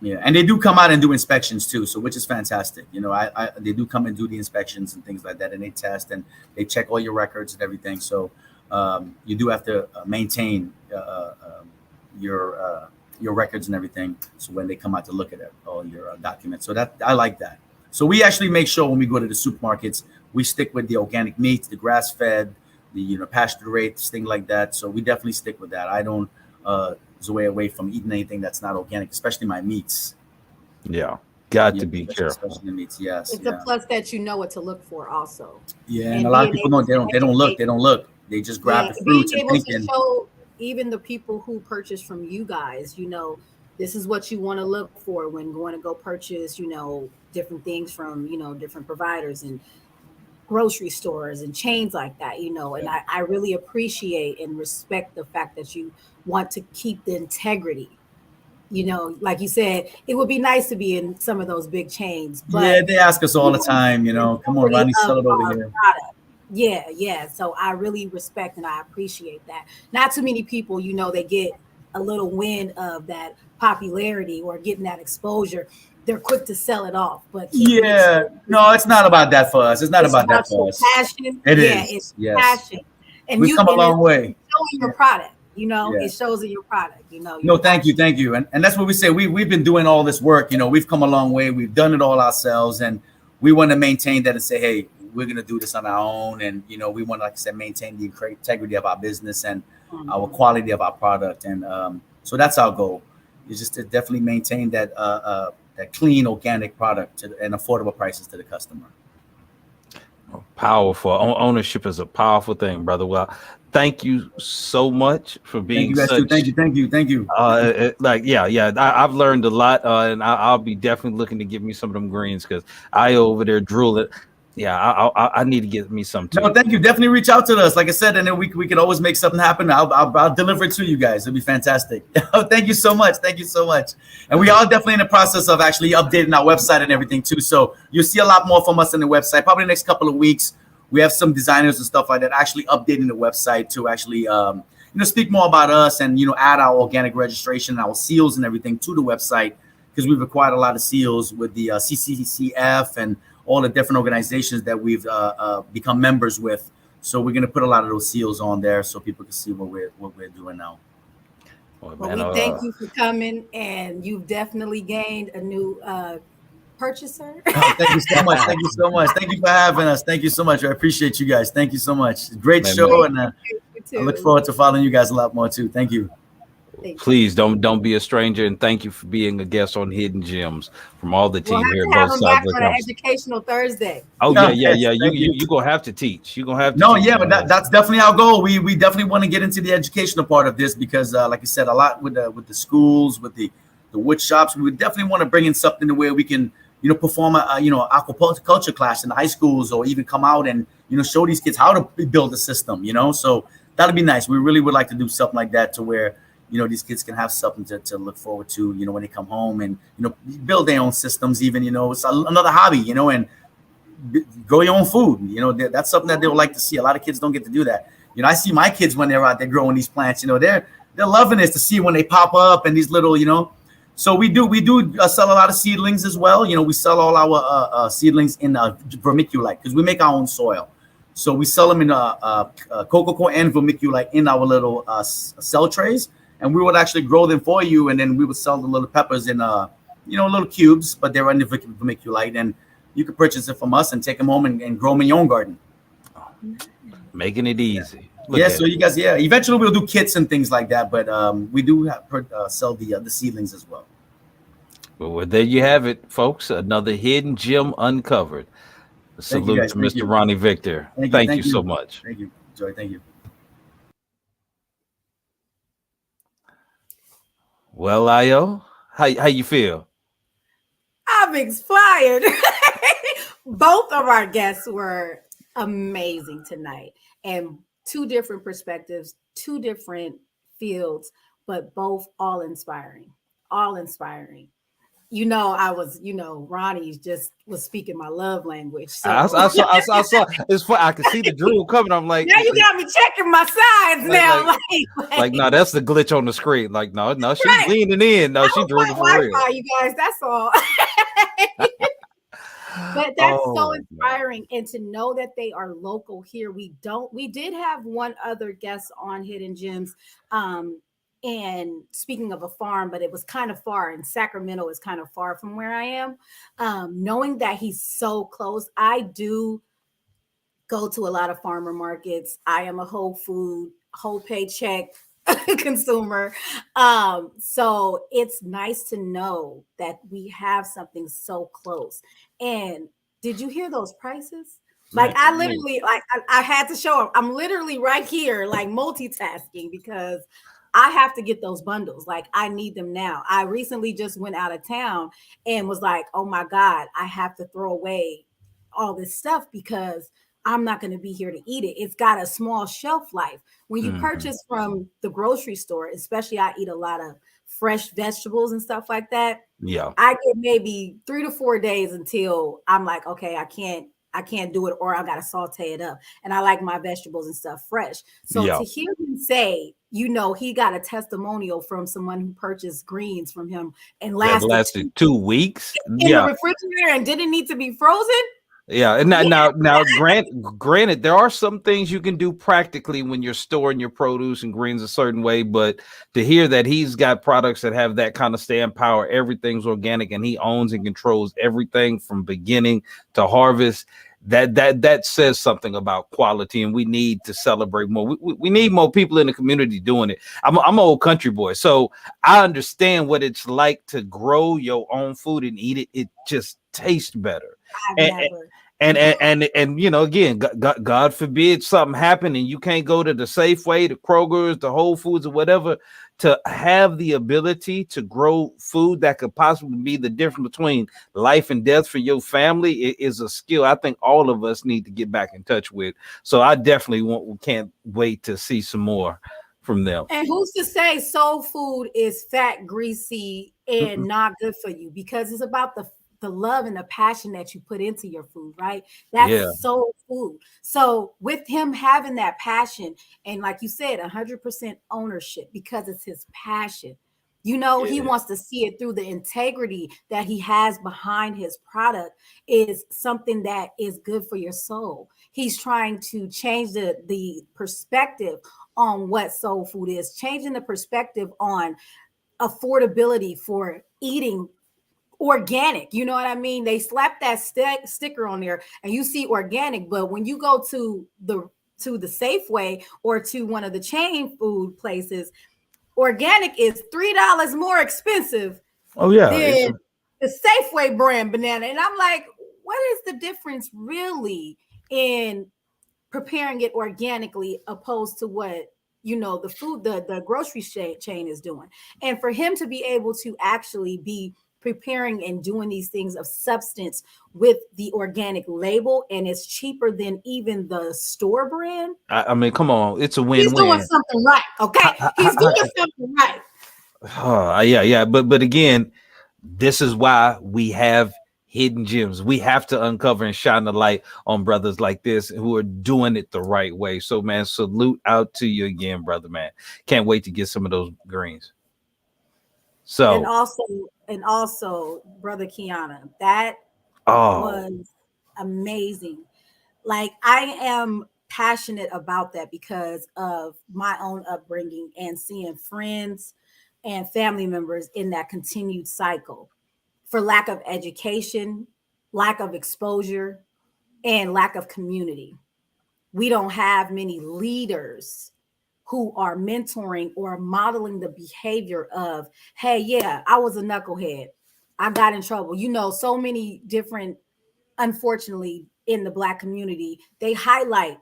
Yeah, and they do come out and do inspections too, so which is fantastic. They do come and do the inspections and things like that, and they test and they check all your records and everything. So you do have to maintain your records and everything. So when they come out to look at it, all your documents. So that I like that. So we actually make sure when we go to the supermarkets, we stick with the organic meats, the grass-fed, the pasture raised, things like that. So we definitely stick with that. I don't away from eating anything that's not organic, especially my meats. Yeah, got to be careful. Especially the meats, yes. It's a plus that you know what to look for, also. Yeah, and a lot of people don't. They don't look. They just grab the fruits and thinking. Show even the people who purchase from you guys, this is what you want to look for when going to go purchase, different things from, different providers and grocery stores and chains like that, and I really appreciate and respect the fact that you want to keep the integrity. Like you said, it would be nice to be in some of those big chains. But yeah, they ask us all the time, come on, Ronnie, sell it over here. Yeah. So I really respect and I appreciate that. Not too many people, they get a little wind of that popularity or getting that exposure. They're quick to sell it off. But no, it's not about that for us. It's not about that for us. Passion. It's passion. And we've come a long way. Showing your product. It shows in your product. No, thank you, and that's what we say. We've been doing all this work. We've come a long way. We've done it all ourselves, and we want to maintain that and say, hey, we're going to do this on our own. And, we want to, like I said, maintain the integrity of our business and our quality of our product. And so that's our goal, is just to definitely maintain that that clean, organic product and affordable prices to the customer. Powerful. Ownership is a powerful thing, brother. Well, thank you so much for being Thank you. I've learned a lot, and I'll be definitely looking to give me some of them greens, because I over there drooling. Yeah, I need to get me some too. No, thank you. Definitely reach out to us, like I said, and then we could always make something happen. I'll deliver it to you guys. It'll be fantastic. Thank you so much. And we are definitely in the process of actually updating our website and everything too. So you'll see a lot more from us on the website. Probably the next couple of weeks. We have some designers and stuff like that actually updating the website to actually speak more about us and add our organic registration, our seals and everything to the website, because we've acquired a lot of seals with the CCCF and all the different organizations that we've become members with. So we're going to put a lot of those seals on there so people can see what we're doing now. Well, we thank you for coming, and you've definitely gained a new purchaser. Oh, thank you so much. Thank you so much. Thank you for having us. Thank you so much. I appreciate you guys. Thank you so much. Great Man, show, man. and You I look too. forward to following you guys a lot more too. Thank you. Thank you. Please don't be a stranger, and thank you for being a guest on Hidden Gems from all the We'll team have here to at have both him sides back of the for the conversation. educational Thursday. Oh Yeah, yeah. yes, You thank you. you gonna have to teach. You gonna have to No, teach. yeah, but that's definitely our goal. We definitely want to get into the educational part of this because, like I said, a lot with the schools, with the wood shops, we would definitely want to bring in something to where we can, perform a aquaculture class in the high schools, or even come out and show these kids how to build a system. So that'd be nice. We really would like to do something like that to where these kids can have something to look forward to. When they come home and build their own systems. Even it's another hobby. And grow your own food. That's something that they would like to see. A lot of kids don't get to do that. I see my kids when they're out there growing these plants. They're loving this to see when they pop up and these little. So we do sell a lot of seedlings as well. We sell all our seedlings in vermiculite because we make our own soil. So we sell them in coco and vermiculite in our little cell trays, and we would actually grow them for you, and then we would sell the little peppers in little cubes, but they're in the vermiculite, and you can purchase it from us and take them home and grow them in your own garden. Making it easy. So you guys, eventually we'll do kits and things like that, but we do sell the seedlings as well. Well, there you have it, folks. Another hidden gem uncovered. Salute guys. to Thank Mr. you. Ronnie Victor. Thank you so much. Thank you, Joy. Thank you. Well, Io, how you feel? I'm inspired. Both of our guests were amazing tonight, and two different perspectives, two different fields, but both all inspiring. All inspiring. Ronnie just was speaking my love language. So I saw. It's funny. I could see the drool coming. I'm like, now you got me checking my sides now. Like, no, that's the glitch on the screen. Like, no, she's Right. leaning in. No, she drooling for real. Wi-Fi, you guys. That's all. But that's so inspiring, and to know that they are local here. We did have one other guest on Hidden Gems. And speaking of a farm, but it was kind of far, and Sacramento is kind of far from where I am. Knowing that he's so close, I do go to a lot of farmer markets. I am a whole paycheck consumer. So it's nice to know that we have something so close. And did you hear those prices? Like I literally, I had to show him. I'm literally right here, like multitasking, because I have to get those bundles. Like I need them now. I recently just went out of town and was like, oh my God, I have to throw away all this stuff because I'm not going to be here to eat it. It's got a small shelf life. When you purchase from the grocery store, especially I eat a lot of fresh vegetables and stuff like that. Yeah. I get maybe 3 to 4 days until I'm like, okay, I can't do it, or I got to saute it up. And I like my vegetables and stuff fresh. So to hear him say, he got a testimonial from someone who purchased greens from him and lasted 2 weeks in the refrigerator and didn't need to be frozen. Yeah, and now, granted, there are some things you can do practically when you're storing your produce and greens a certain way, but to hear that he's got products that have that kind of staying power, everything's organic, and he owns and controls everything from beginning to harvest, that says something about quality, and we need to celebrate more. We need more people in the community doing it. I'm an old country boy, so I understand what it's like to grow your own food and eat it. It just tastes better. And again, God forbid something happen and you can't go to the Safeway, the Kroger's, the Whole Foods, or whatever, to have the ability to grow food that could possibly be the difference between life and death for your family. It is a skill I think all of us need to get back in touch with. So I definitely can't wait to see some more from them. And who's to say soul food is fat, greasy, and not good for you? Because it's about the love and the passion that you put into your food, right? That's soul food. So with him having that passion, and like you said, 100% ownership, because it's his passion. He wants to see it through the integrity that he has behind his product is something that is good for your soul. He's trying to change the perspective on what soul food is, changing the perspective on affordability for eating organic. You know what I mean? They slap that sticker on there and you see organic, but when you go to the Safeway or to one of the chain food places, organic is $3 more expensive Oh yeah, than the Safeway brand banana. And I'm like, what is the difference really in preparing it organically opposed to what the food, the grocery chain is doing? And for him to be able to actually be preparing and doing these things of substance with the organic label, and it's cheaper than even the store brand. I mean, come on, it's a He's doing win-win. something right. Okay, he's doing something right. Yeah. But again, this is why we have hidden gems. We have to uncover and shine the light on brothers like this who are doing it the right way. So, man, salute out to you again, brother, man. Can't wait to get some of those greens. So, and also, brother Kiana, that was amazing. Like, I am passionate about that because of my own upbringing and seeing friends and family members in that continued cycle for lack of education, lack of exposure, and lack of community. We don't have many leaders who are mentoring or modeling the behavior of, hey, yeah, I was a knucklehead. I got in trouble. So many different, unfortunately, in the Black community, they highlight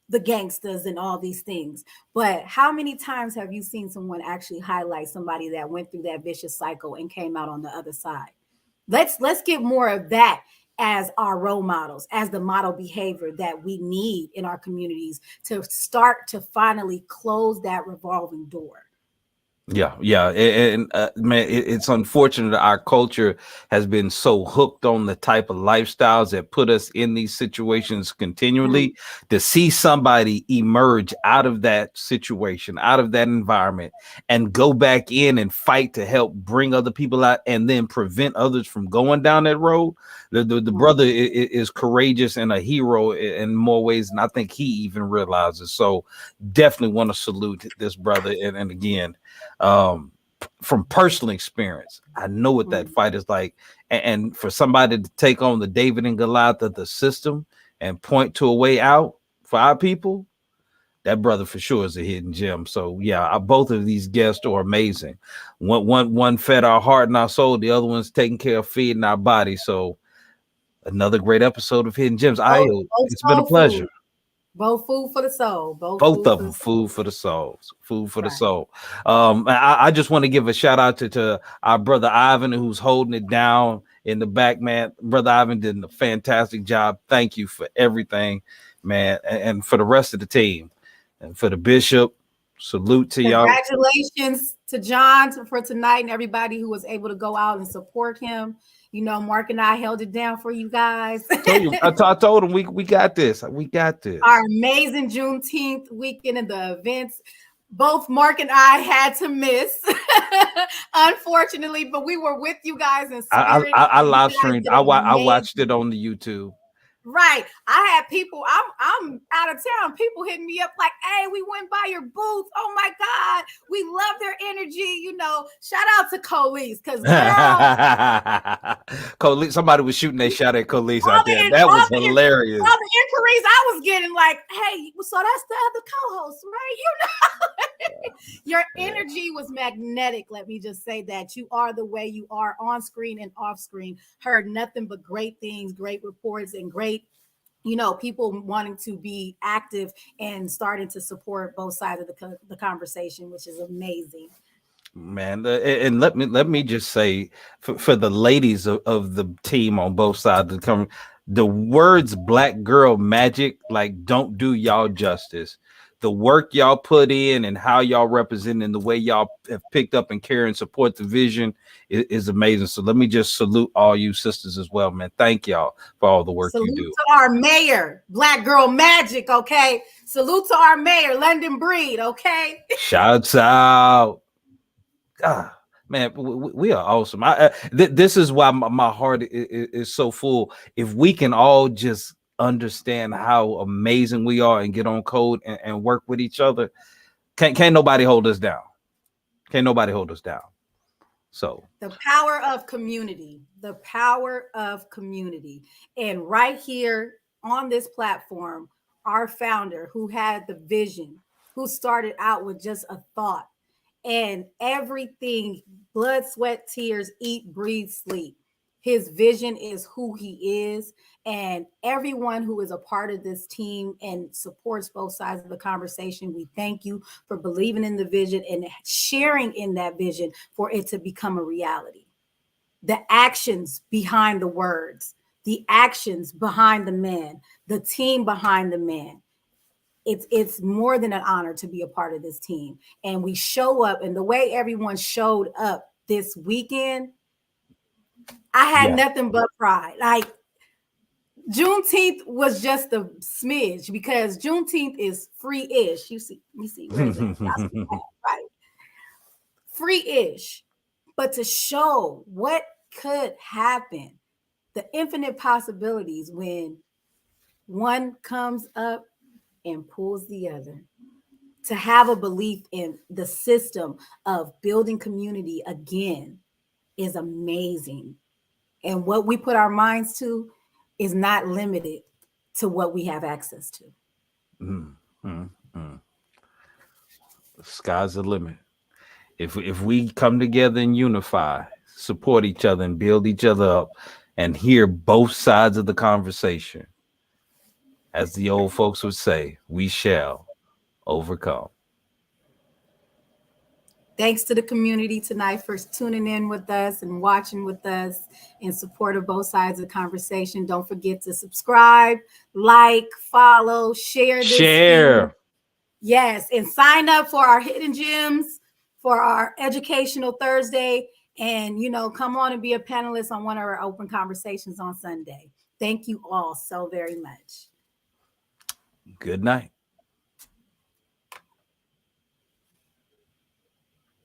the gangsters and all these things. But how many times have you seen someone actually highlight somebody that went through that vicious cycle and came out on the other side? Let's get more of that as our role models, as the model behavior that we need in our communities to start to finally close that revolving door. Yeah. And man, it's unfortunate that our culture has been so hooked on the type of lifestyles that put us in these situations continually. To see somebody emerge out of that situation, out of that environment, and go back in and fight to help bring other people out and then prevent others from going down that road. The brother is courageous and a hero in more ways than I think he even realizes. So definitely want to salute this brother. And again, from personal experience, I know what that fight is like. And for somebody to take on the David and Goliath of the system and point to a way out for our people, that brother for sure is a hidden gem. So yeah, both of these guests are amazing. One fed our heart and our soul. The other one's taking care of feeding our body. So another great episode of Hidden Gems. It's been a pleasure. Both food for the soul. Both of them food for the soul. Food for the soul. I just want to give a shout out to our brother Ivan, who's holding it down in the back, man. Brother Ivan did a fantastic job. Thank you for everything, man, and for the rest of the team, and for the bishop. Salute to y'all. Congratulations to John for tonight and everybody who was able to go out and support him. Mark and I held it down for you guys. I told him we got this. We got this. Our amazing Juneteenth weekend and the events. Both Mark and I had to miss, unfortunately, but we were with you guys in spirit. I live streamed. I watched it on the YouTube. Right. I had people, I'm out of town. People hitting me up like, hey, we went by your booth. Oh my God. We love their energy. Shout out to Colis. Because Colis, somebody was shooting their shot at Colis out there. That was hilarious. All the inquiries I was getting like, hey, so that's the other co-host, right? Your energy was magnetic. Let me just say that. You are the way you are on screen and off screen. Heard nothing but great things, great reports, and great people wanting to be active and starting to support both sides of the conversation, which is amazing. Man, and let me just say for the ladies of the team on both sides of the words "black girl magic" don't do y'all justice. The work y'all put in and how y'all represent and the way y'all have picked up and care and support the vision is amazing. So let me just salute all you sisters as well, man. Thank y'all for all the work you do. Salute to our mayor, Black Girl Magic, okay? Salute to our mayor, London Breed, okay? Shouts out. Man, we are awesome. This is why my heart is so full. If we can all just understand how amazing we are and get on code and work with each other, can't nobody hold us down. Can't nobody hold us down. So the power of community, the power of community. And right here on this platform, our founder who had the vision, who started out with just a thought and everything, blood, sweat, tears, eat, breathe, sleep. His vision is who he is. And everyone who is a part of this team and supports both sides of the conversation, we thank you for believing in the vision and sharing in that vision for it to become a reality. The actions behind the words, the actions behind the man, the team behind the man. It's more than an honor to be a part of this team. And we show up, and the way everyone showed up this weekend, I had nothing but pride. Like, Juneteenth was just a smidge because Juneteenth is free-ish. You see, where's that? Right. Free-ish. But to show what could happen, the infinite possibilities when one comes up and pulls the other, to have a belief in the system of building community again is amazing. And what we put our minds to is not limited to what we have access to. The sky's the limit. If we come together and unify, support each other and build each other up and hear both sides of the conversation, as the old folks would say, we shall overcome. Thanks to the community tonight for tuning in with us and watching with us in support of both sides of the conversation. Don't forget to subscribe, like, follow, share this. Share. Yes, and sign up for our hidden gems, for our educational Thursday, and come on and be a panelist on one of our open conversations on Sunday. Thank you all so very much. Good night.